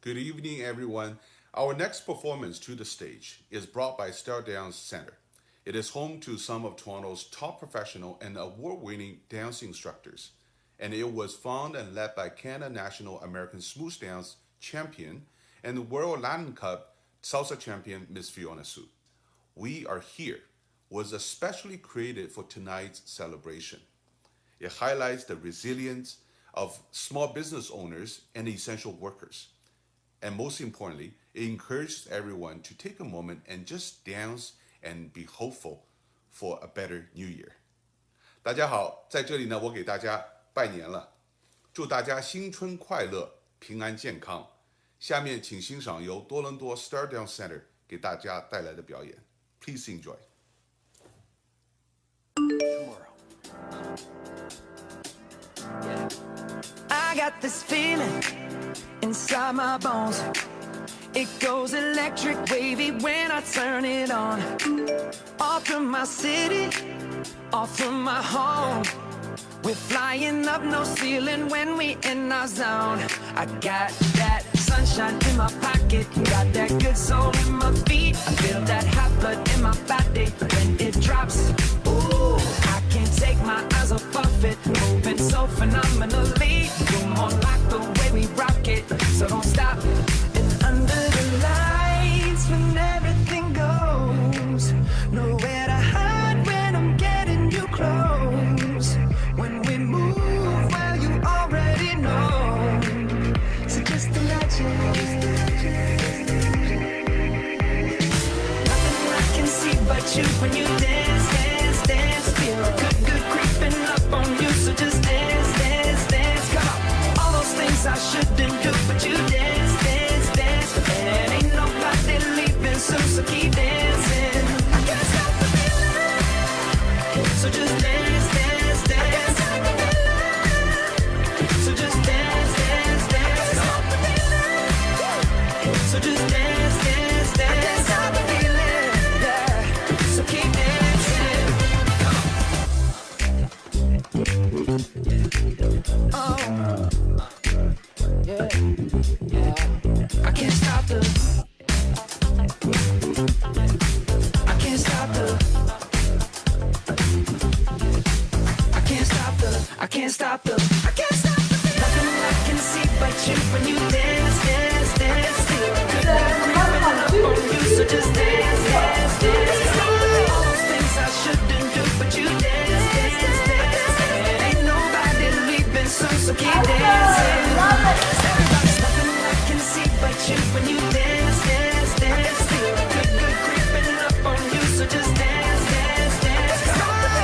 E: Good evening, everyone. Our next performance to the stage is brought by Stare Dance Center. It is home to some of Toronto's top professional and award-winning dance instructors, and it was founded and led by Canada National American Smooth Dance champion and the World Latin Cup salsa champion, Miss Fiona Su. We Are Here was especially created for tonight's celebration. It highlights the resilience of small business owners and essential workers. And most importantly, it encourages everyone to take a moment and just dance and be hopeful for a better new year. 大家好，在这里呢，我给大家拜年了，祝大家新春快乐，平安健康。下面请欣赏由多伦多 Stare Dance Center 给大家带来的表演。Please enjoy.
Y: I got this feeling inside my bones. It goes electric wavy when I turn it on. All through my city, all through my home. We're flying up no ceiling when we in our zone. I got that sunshine sunshine in my pocket. Got that good soul in my feet. I feel that hot blood in my body when it drops. Ooh, I can't take my eyes off it. Moving so phenomenally. You're more like the way we rock it. So don't stop. And under the lights when everything goes, nowhere to hide when I'm getting you close. When we move, well, you already know. So just imagine. Nothing I can see but you when you dance, dance, dance. Feel good creeping up on you. So just dance, dance, dance. Come on. All those things I shouldn't do, but you dance, dance, dance. And ain't nobody leaving soon, so keep dancing. I can't stop the feeling. So just dance, dance, dance. So just dance, dance, dance. So just dance, dance, dance. I can't stop the feeling, yeah. So keep dancing. Oh, yeah, yeah. I can't stop the. I can't stop the. I can't stop the. I can't stop the. I can't stop the. Nothing I can see but you when you dance, dance, dance. Feel good creeping up on you, so just dance, dance, dance. All those things I shouldn't do, but you dance, dance, dance. And ain't nobody leaving soon, so keep dancing. Everybody's nothing I can see but you when you dance, dance, dance. Feel good creeping up on you, so just dance, dance, dance.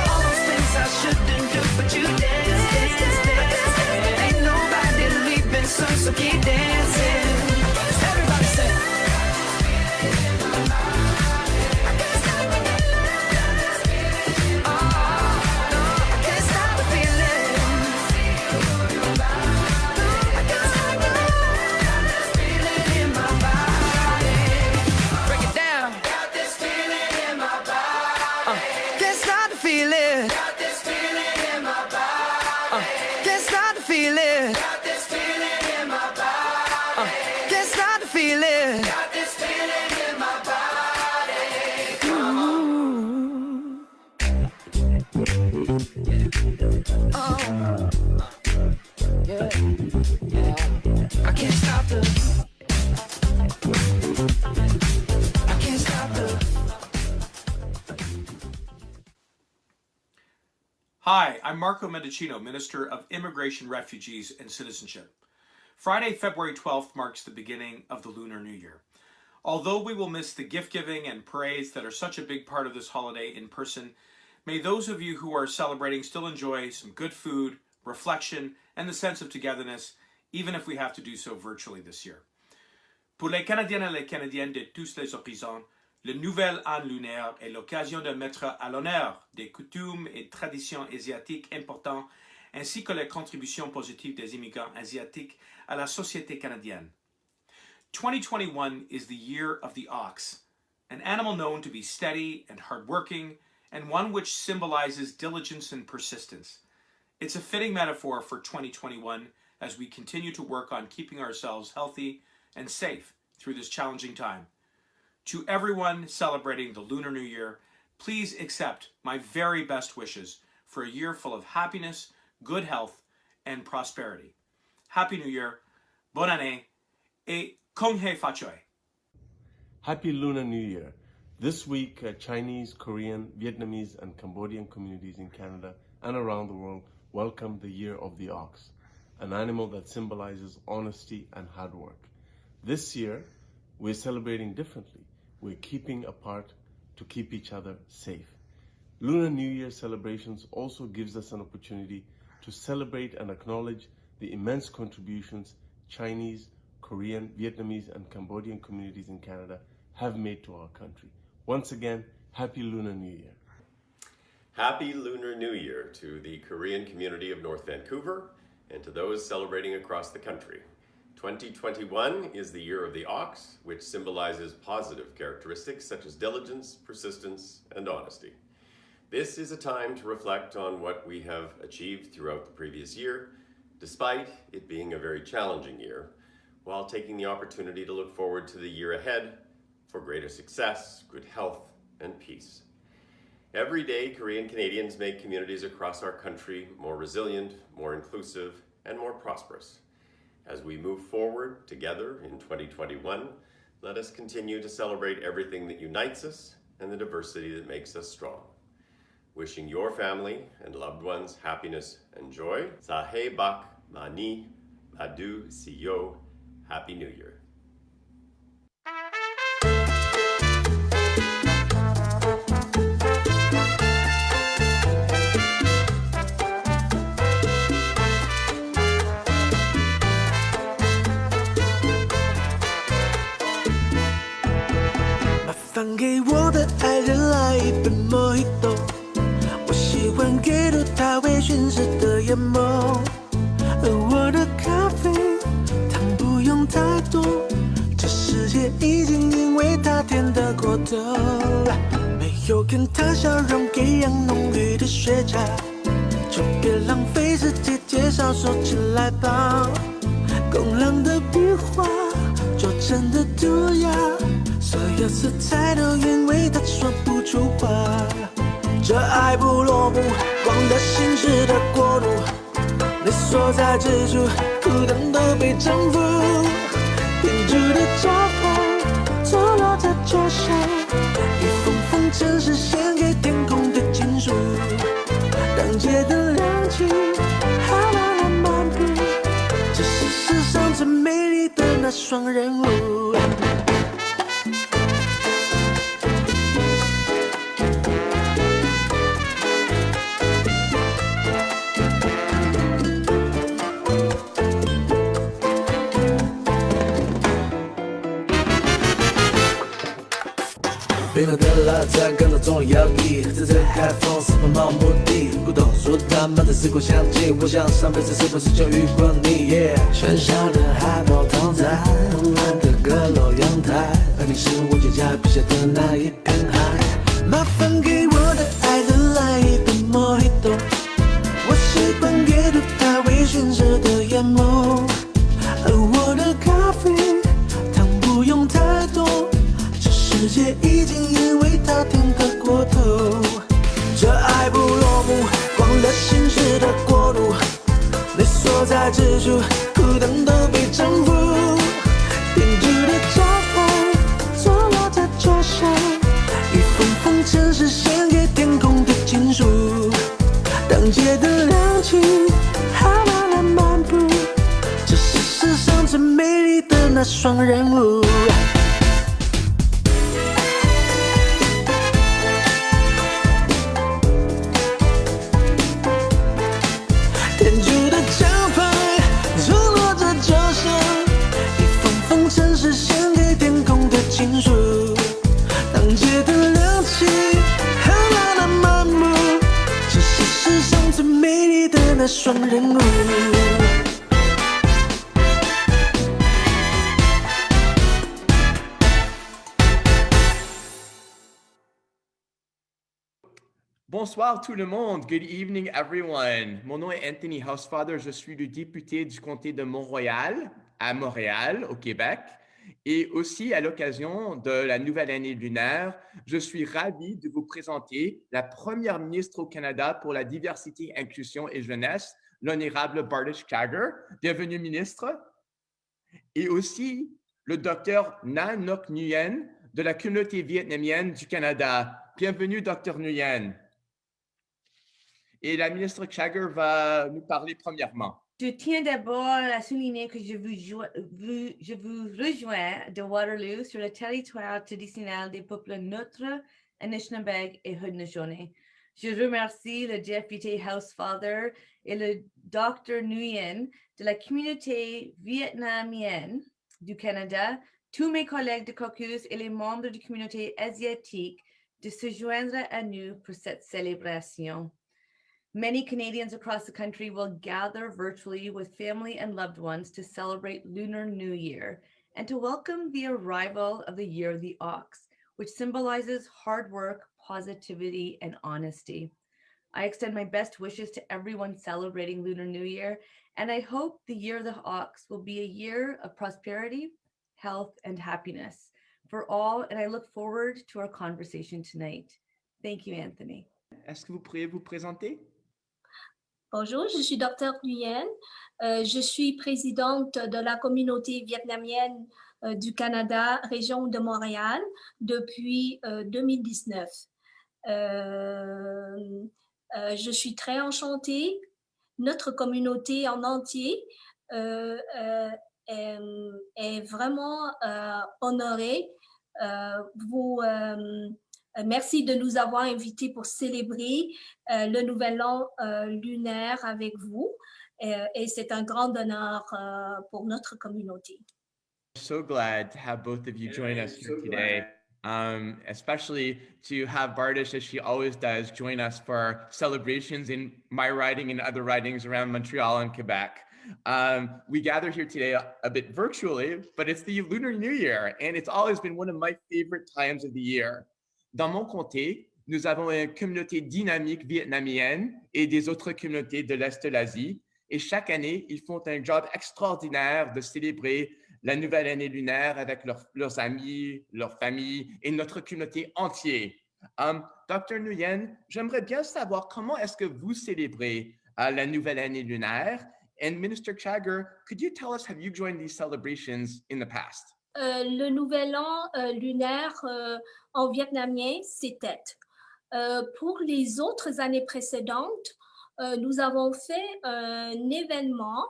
Y: All those things I shouldn't do, but you dance, dance, dance. And ain't nobody leaving soon, so keep dancing. Everybody say.
M: Hi, I'm Marco Mendicino, Minister of Immigration, Refugees, and Citizenship. Friday, February 12th marks the beginning of the Lunar New Year. Although we will miss the gift-giving and parades that are such a big part of this holiday in person, may those of you who are celebrating still enjoy some good food, reflection, and the sense of togetherness, even if we have to do so virtually this year. Pour les Canadiennes et les Canadiens de tous les horizons, le nouvel an lunaire est l'occasion de mettre à l'honneur des coutumes et traditions asiatiques importantes ainsi que les contributions positives des immigrants asiatiques à la société canadienne. 2021 is the year of the ox, an animal known to be steady and hardworking, and one which symbolizes diligence and persistence. It's a fitting metaphor for 2021 as we continue to work on keeping ourselves healthy and safe through this challenging time. To everyone celebrating the Lunar New Year, please accept my very best wishes for a year full of happiness, good health, and prosperity. Happy New Year, bonne année, et Kong Hei Fa Choi.
N: Happy Lunar New Year. This week, Chinese, Korean, Vietnamese, and Cambodian communities in Canada and around the world welcome the Year of the Ox, an animal that symbolizes honesty and hard work. This year, we're celebrating differently. We're keeping apart to keep each other safe. Lunar New Year celebrations also gives us an opportunity to celebrate and acknowledge the immense contributions Chinese, Korean, Vietnamese, and Cambodian communities in Canada have made to our country. Once again, Happy Lunar New Year.
O: Happy Lunar New Year to the Korean community of North Vancouver and to those celebrating across the country. 2021 is the Year of the Ox, which symbolizes positive characteristics such as diligence, persistence, and honesty. This is a time to reflect on what we have achieved throughout the previous year, despite it being a very challenging year, while taking the opportunity to look forward to the year ahead for greater success, good health, and peace. Every day, Korean Canadians make communities across our country more resilient, more inclusive, and more prosperous. As we move forward together in 2021, let us continue to celebrate everything that unites us and the diversity that makes us strong. Wishing your family and loved ones happiness and joy. Sahe bak mani badu siyo. Happy New Year.
Y: 麻烦给我的爱人来一杯 Mojito， 我喜欢给入它微醺时的眼眸，而我的咖啡糖不用太多，这世界已经因为它甜得过头，没有跟它笑容一样浓郁的雪茄，就别浪费时间介绍，说起来吧，工人的笔画拙真的涂鸦，所有色彩都因为他说不出话。这爱不落幕，光的心事的国度，你所在之处，苦等都被征服。编织的招牌，坐落在脚下，一封封城市献给天空的情书。当街的亮起，还慢慢漫步，这是世上最美丽的那双人舞。冰冷的拉赞跟着中了摇椅，在这开封是奔跑目的，古董书他们的时光相近，我想上辈子是不是就遇过你？喧嚣的海报躺在蓝的阁楼阳台，而你是我脚下笔下的那一片海。麻烦给我的爱人来一杯 Mojito， 我习惯给入它微醺时的眼眸，而我的咖啡糖不用太多，世界已经因为它甜得过头，这爱不落幕，光的心事的国度，你所在之处，苦等都被征服。编织的招牌，坐落在脚下，一封封城市献给天空的情书。当街的亮起，还慢慢漫步，这是世上最美丽的那双人舞。情书，当街的亮起，还慢慢漫步，这是世上最美丽的那双人舞。
H: Bonsoir tout le monde. Good evening everyone. Mon nom est Anthony Housefather. Je suis le député du comté de Mont-Royal à Montréal, au Québec. Et aussi, à l'occasion de la nouvelle année lunaire, je suis ravi de vous présenter la première ministre au Canada pour la diversité, inclusion et jeunesse, l'honorable Bardish Chagger. Bienvenue, ministre. Et aussi, le docteur Nan Ngoc Nguyen de la communauté vietnamienne du Canada. Bienvenue, docteur Nguyen. Et la ministre Chagger va nous parler premièrement.
K: Je tiens d'abord à souligner que je vous rejoins de Waterloo sur le territoire traditionnel des peuples Notre, Anishinaabe et Haudenosaunee. Je remercie le député Housefather et le Dr Nguyen de la communauté vietnamienne du Canada, tous mes collègues de caucus et les membres de la communauté asiatique de se joindre à nous pour cette célébration. Many Canadians across the country will gather virtually with family and loved ones to celebrate Lunar New Year and to welcome the arrival of the Year of the Ox, which symbolizes hard work, positivity, and honesty. I extend my best wishes to everyone celebrating Lunar New Year, and I hope the year of the ox will be a year of prosperity, health, and happiness for all, and I look forward to our conversation tonight. Thank you, Anthony.
H: Est-ce que vous pourriez vous présenter?
A: Bonjour, je suis Dr. Nguyen. Je suis présidente de la communauté vietnamienne du Canada, région de Montréal, depuis 2019. Je suis très enchantée. Notre communauté en entier est vraiment honorée. Merci de nous avoir invités pour célébrer le Nouvel An lunaire avec vous. Et c'est un grand honneur pour notre communauté.
H: So glad to have both of you join us here today, especially to have Bardish, as she always does, join us for celebrations in my riding and other ridings around Montreal and Quebec. We gather here today a bit virtually, but it's the Lunar New Year, and it's always been one of my favorite times of the year. Dans mon comté, nous avons une communauté dynamique vietnamienne et des autres communautés de l'Est de l'Asie, et chaque année, ils font un job extraordinaire de célébrer la nouvelle année lunaire avec leurs amis, leurs familles et notre communauté entière. Dr. Nguyen, j'aimerais bien savoir comment est-ce que vous célébrez la nouvelle année lunaire. And Minister Chagger, could you tell us, have you joined these celebrations in the past?
A: Le Nouvel An lunaire en vietnamien, c'est Tết. Pour les autres années précédentes, nous avons fait un événement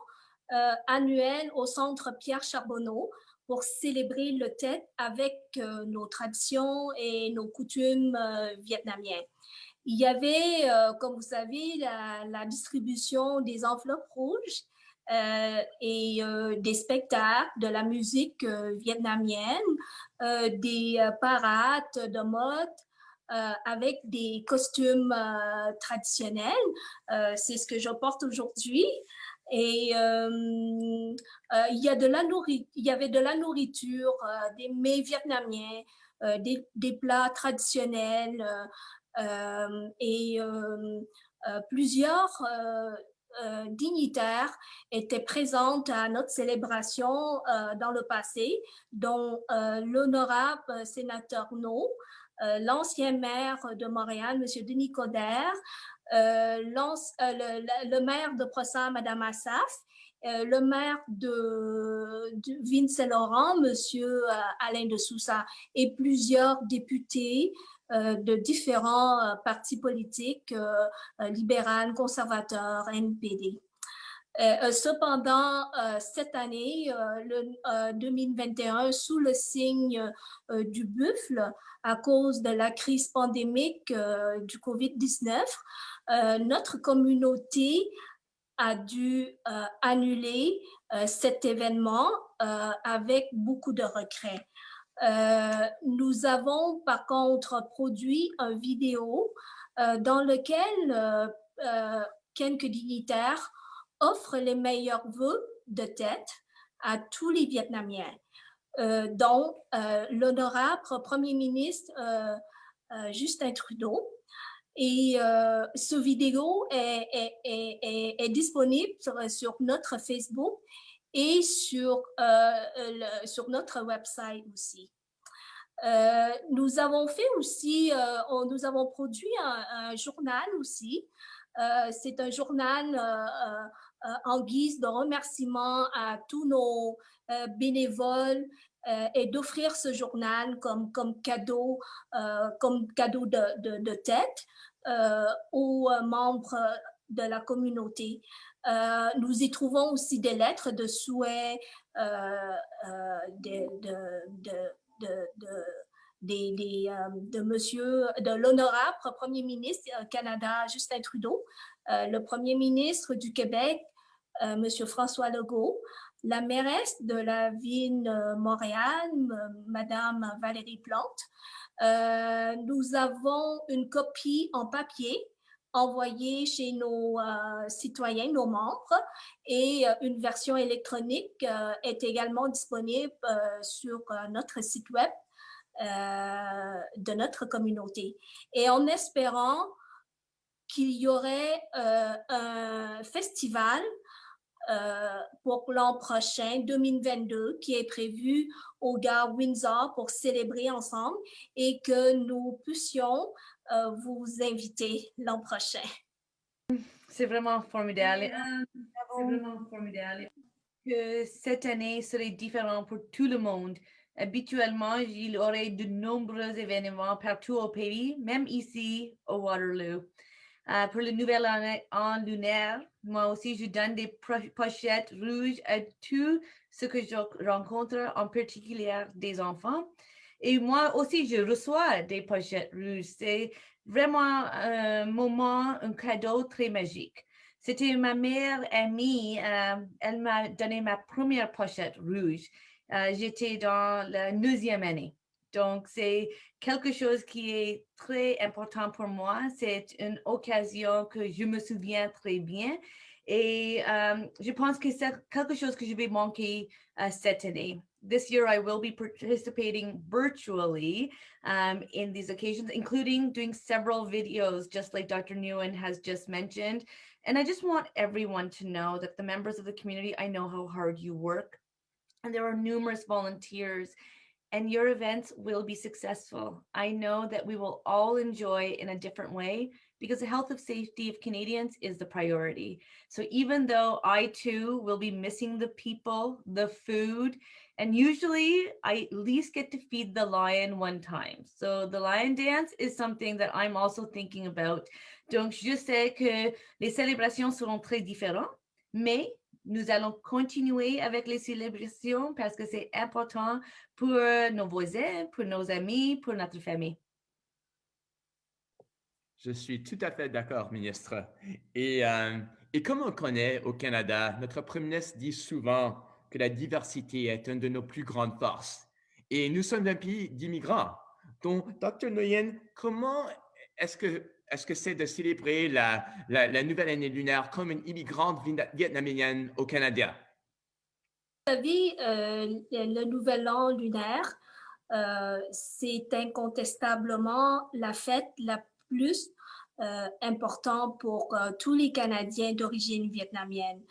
A: annuel au centre Pierre Charbonneau pour célébrer le Tết avec nos traditions et nos coutumes vietnamiennes. Il y avait, comme vous savez, la distribution des enveloppes rouges et des spectacles, de la musique vietnamienne, des parades de mode avec des costumes traditionnels. C'est ce que je porte aujourd'hui. Et il y avait de la nourriture, des mets vietnamiens, des plats traditionnels et plusieurs dignitaires étaient présents à notre célébration dans le passé, dont l'honorable sénateur No, l'ancien maire de Montréal, M. Denis Coderre, le maire de Brossard, Mme Assaf, le maire de Ville-Saint-Laurent, M. Alain de Sousa, et plusieurs députés de différents partis politiques, libéraux, conservateurs, NPD. Cependant, cette année, le 2021, sous le signe du buffle, à cause de la crise pandémique du COVID-19, notre communauté a dû annuler cet événement avec beaucoup de regrets. Nous avons par contre produit une vidéo dans laquelle quelques dignitaires offrent les meilleurs vœux de Tết à tous les Vietnamiens, dont l'honorable Premier ministre Justin Trudeau. Et ce vidéo est disponible sur notre Facebook et sur notre website aussi. Nous avons fait aussi, nous avons produit un journal aussi. C'est un journal en guise de remerciement à tous nos bénévoles et d'offrir ce journal comme cadeau de Tête aux membres de la communauté. Nous y trouvons aussi des lettres de souhait de l'honorable Premier ministre Canada Justin Trudeau, le Premier ministre du Québec Monsieur François Legault, la mairesse de la ville de Montréal, Madame Valérie Plante. Nous avons une copie en papier envoyée chez nos citoyens, nos membres, et une version électronique est également disponible sur notre site web de notre communauté. Et en espérant qu'il y aurait un festival pour l'an prochain, 2022, qui est prévu au gare Windsor pour célébrer ensemble et que nous puissions vous inviter l'an prochain.
K: C'est vraiment formidable. Que cette année serait différente pour tout le monde. Habituellement, il y aurait de nombreux événements partout au pays, même ici au Waterloo. Pour le nouvel an lunaire, moi aussi, je donne des pochettes rouges à tous ceux que je rencontre, en particulier des enfants. Et moi aussi, je reçois des pochettes rouges. C'est vraiment un moment, un cadeau très magique. C'était ma meilleure amie, elle m'a donné ma première pochette rouge. J'étais dans la 9e année. Donc, c'est quelque chose qui est très important pour moi. C'est une occasion que je me souviens très bien. Et je pense que c'est quelque chose que je vais manquer cette année. This year, I will be participating virtually in these occasions, including doing several videos, just like Dr. Nguyen has just mentioned. And I just want everyone to know that the members of the community, I know how hard you work. And there are numerous volunteers, and your events will be successful. I know that we will all enjoy in a different way because the health and safety of Canadians is the priority. So even though I too will be missing the people, the food, and usually I at least get to feed the lion one time. So the lion dance is something that I'm also thinking about. Donc, je sais que les célébrations seront très différentes, mais nous allons continuer avec les célébrations parce que c'est important pour nos voisins, pour nos amis, pour notre famille.
H: Je suis tout à fait d'accord, ministre. Et comme on connaît au Canada, notre Premier ministre dit souvent que la diversité est une de nos plus grandes forces. Et nous sommes un pays d'immigrants. Donc, Dr. Nguyen, comment est-ce que c'est de célébrer la nouvelle année lunaire comme une immigrante vietnamienne au Canada?
A: Vous savez, le nouvel an lunaire, c'est incontestablement la fête la plus importante pour tous les Canadiens d'origine vietnamienne.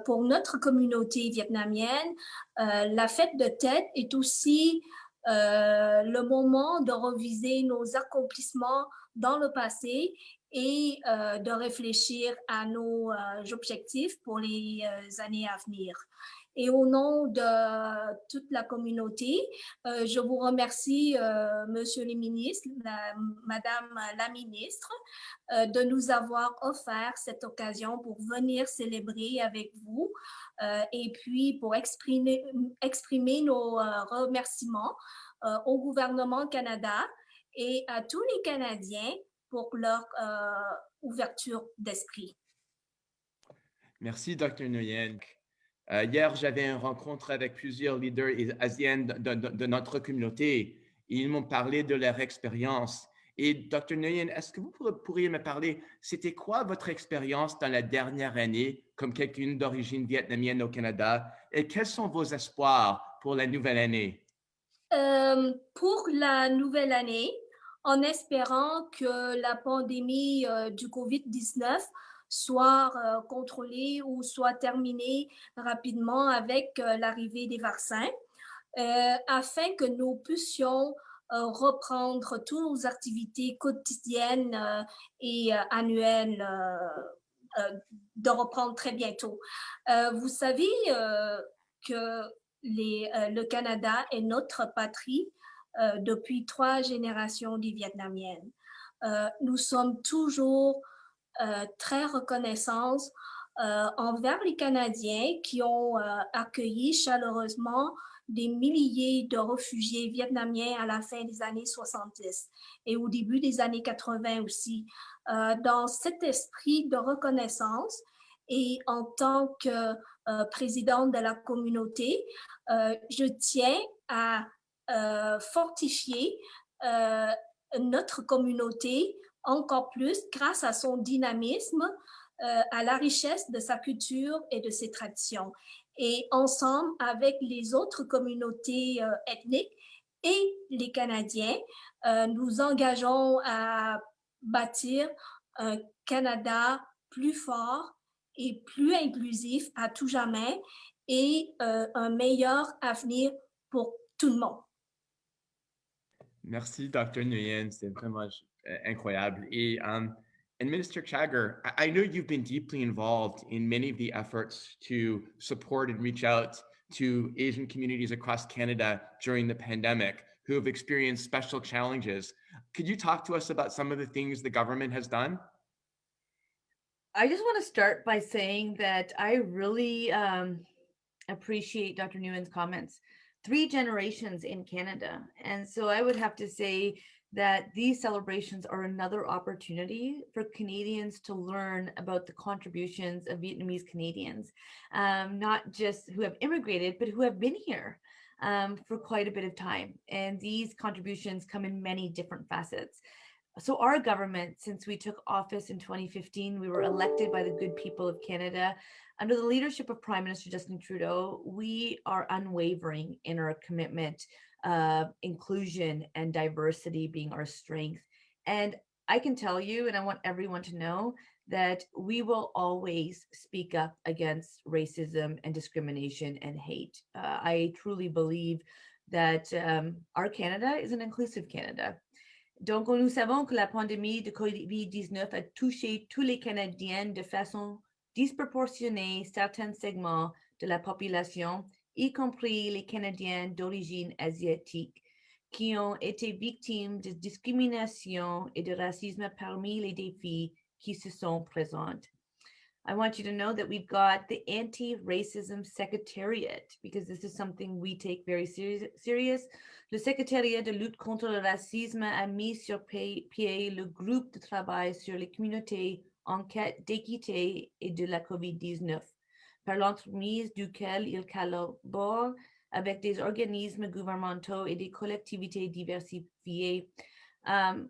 A: Pour notre communauté vietnamienne, la fête de Tết est aussi le moment de reviser nos accomplissements dans le passé et de réfléchir à nos objectifs pour les années à venir. Et au nom de toute la communauté, je vous remercie, Monsieur le ministre, Madame la ministre, de nous avoir offert cette occasion pour venir célébrer avec vous et puis pour exprimer nos remerciements au gouvernement Canada et à tous les Canadiens pour leur ouverture d'esprit.
H: Merci, Dr. Nguyen. Hier, j'avais une rencontre avec plusieurs leaders asiens de notre communauté. Ils m'ont parlé de leur expérience. Et Dr. Nguyen, est-ce que vous pourriez me parler, c'était quoi votre expérience dans la dernière année comme quelqu'un d'origine vietnamienne au Canada et quels sont vos espoirs pour la nouvelle année?
A: Pour la nouvelle année, en espérant que la pandémie du COVID-19 soit contrôlée ou soit terminée rapidement avec l'arrivée des vaccins, afin que nous puissions reprendre toutes nos activités quotidiennes et annuelles, de reprendre très bientôt. Vous savez que le Canada est notre patrie depuis 3 générations des Vietnamiennes. Nous sommes toujours très reconnaissants envers les Canadiens qui ont accueilli chaleureusement des milliers de réfugiés vietnamiens à la fin des années 70 et au début des années 80 aussi. Dans cet esprit de reconnaissance et en tant que présidente de la communauté, je tiens à fortifier notre communauté encore plus grâce à son dynamisme, à la richesse de sa culture et de ses traditions. Et ensemble, avec les autres communautés ethniques et les Canadiens, nous engageons à bâtir un Canada plus fort et plus inclusif à tout jamais et un meilleur avenir pour tout le monde.
H: Merci, Dr. Nguyen. C'est vraiment incroyable. And Minister Chagger, I know you've been deeply involved in many of the efforts to support and reach out to Asian communities across Canada during the pandemic who have experienced special challenges. Could you talk to us about some of the things the government has done?
K: I just want to start by saying that I really appreciate Dr. Nguyen's comments. 3 generations in Canada. And so I would have to say that these celebrations are another opportunity for Canadians to learn about the contributions of Vietnamese Canadians, not just who have immigrated, but who have been here for quite a bit of time. And these contributions come in many different facets. So our government, since we took office in 2015, we were elected by the good people of Canada. Under the leadership of Prime Minister Justin Trudeau, we are unwavering in our commitment of inclusion and diversity being our strength. And I can tell you, and I want everyone to know, that we will always speak up against racism and discrimination and hate. I truly believe that our Canada is an inclusive Canada. Donc, nous savons que la pandémie de COVID-19 a touché tous les Canadiens de façon disproportionnée certains segments de la population, y compris les Canadiens d'origine asiatique, qui ont été victimes de discrimination et de racisme parmi les défis qui se sont présents. I want you to know that we've got the Anti-Racism Secretariat, because this is something we take very serious. Le Secrétariat de lutte contre le racisme a mis sur pied le groupe de travail sur les communautés en quête d'équité et de la COVID-19, par l'entremise duquel il collabore avec des organismes gouvernementaux et des collectivités diversifiées.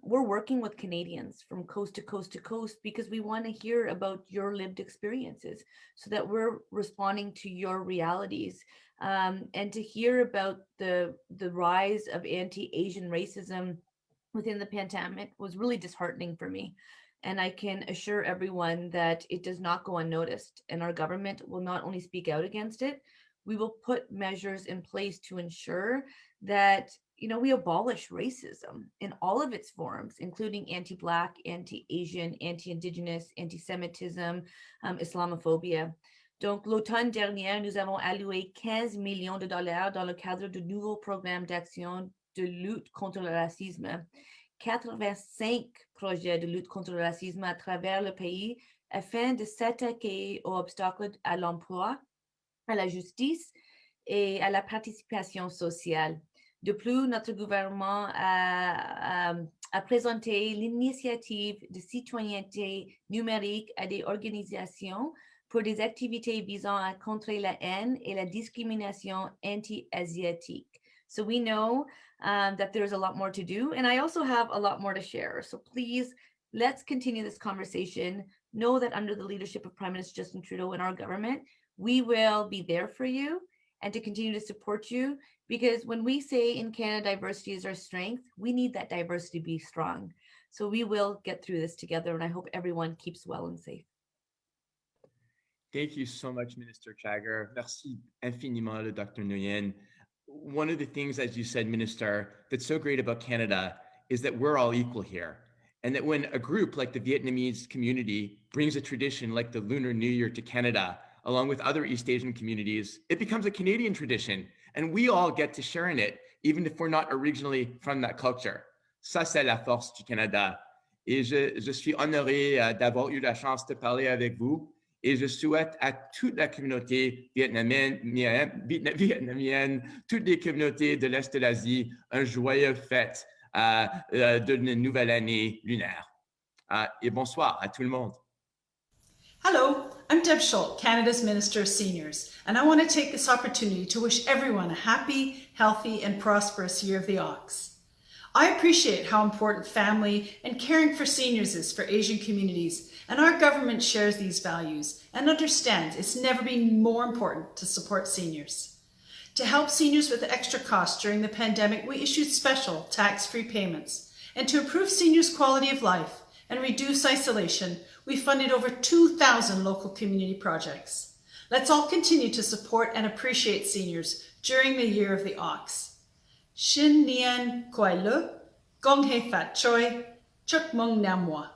K: We're working with Canadians from coast to coast to coast because we want to hear about your lived experiences so that we're responding to your realities. And to hear about the rise of anti-Asian racism within the pandemic was really disheartening for me. And I can assure everyone that it does not go unnoticed, and our government will not only speak out against it, we will put measures in place to ensure that we abolish racism in all of its forms, including anti-Black, anti-Asian, anti-Indigenous, anti-Semitism, Islamophobia. Donc, l'automne dernier, nous avons alloué 15 millions de dollars dans le cadre de nouveaux programmes d'action de lutte contre le racisme. 85 projets de lutte contre le racisme à travers le pays afin de s'attaquer aux obstacles à l'emploi, à la justice et à la participation sociale. De plus, notre gouvernement a présenté l'initiative de citoyenneté numérique à des organisations pour des activités visant à contrer la haine et la discrimination anti-asiatique. So we know that there's a lot more to do, and I also have a lot more to share. So please, let's continue this conversation. Know that under the leadership of Prime Minister Justin Trudeau and our government, we will be there for you and to continue to support you, because when we say in Canada diversity is our strength, we need that diversity to be strong. So we will get through this together, and I hope everyone keeps well and safe.
H: Thank you so much, Minister Chagger. Merci infiniment, Dr. Nguyen. One of the things, as you said, Minister, that's so great about Canada is that we're all equal here. And that when a group like the Vietnamese community brings a tradition like the Lunar New Year to Canada, along with other East Asian communities, it becomes a Canadian tradition. And we all get to share in it, even if we're not originally from that culture. Ça, c'est la force du Canada. Et je suis honoré d'avoir eu la chance de parler avec vous. Et je souhaite à toute la communauté vietnamienne, toutes les communautés de l'Est de l'Asie, un joyeux fête de la nouvelle année lunaire. Et bonsoir à tout le monde.
C: Hello, I'm Deb Schultz, Canada's Minister of Seniors, and I want to take this opportunity to wish everyone a happy, healthy, and prosperous Year of the Ox. I appreciate how important family and caring for seniors is for Asian communities, and our government shares these values and understands it's never been more important to support seniors. To help seniors with extra costs during the pandemic, we issued special tax-free payments. And to improve seniors' quality of life, and reduce isolation, we funded over 2,000 local community projects. Let's all continue to support and appreciate seniors during the Year of the Ox. Shin Nian Kwai Le, Gong Hei Fat Choi, Chuk Mung Namwa.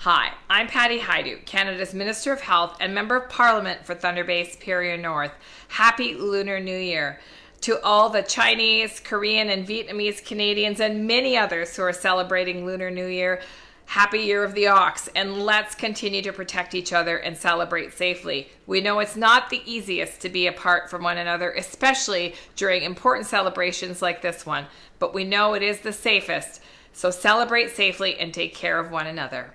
B: Hi, I'm Patty Haidu, Canada's Minister of Health and Member of Parliament for Thunder Bay Superior North. Happy Lunar New Year to all the Chinese, Korean, and Vietnamese Canadians and many others who are celebrating Lunar New Year. Happy Year of the Ox, and let's continue to protect each other and celebrate safely. We know it's not the easiest to be apart from one another, especially during important celebrations like this one, but we know it is the safest. So celebrate safely and take care of one another.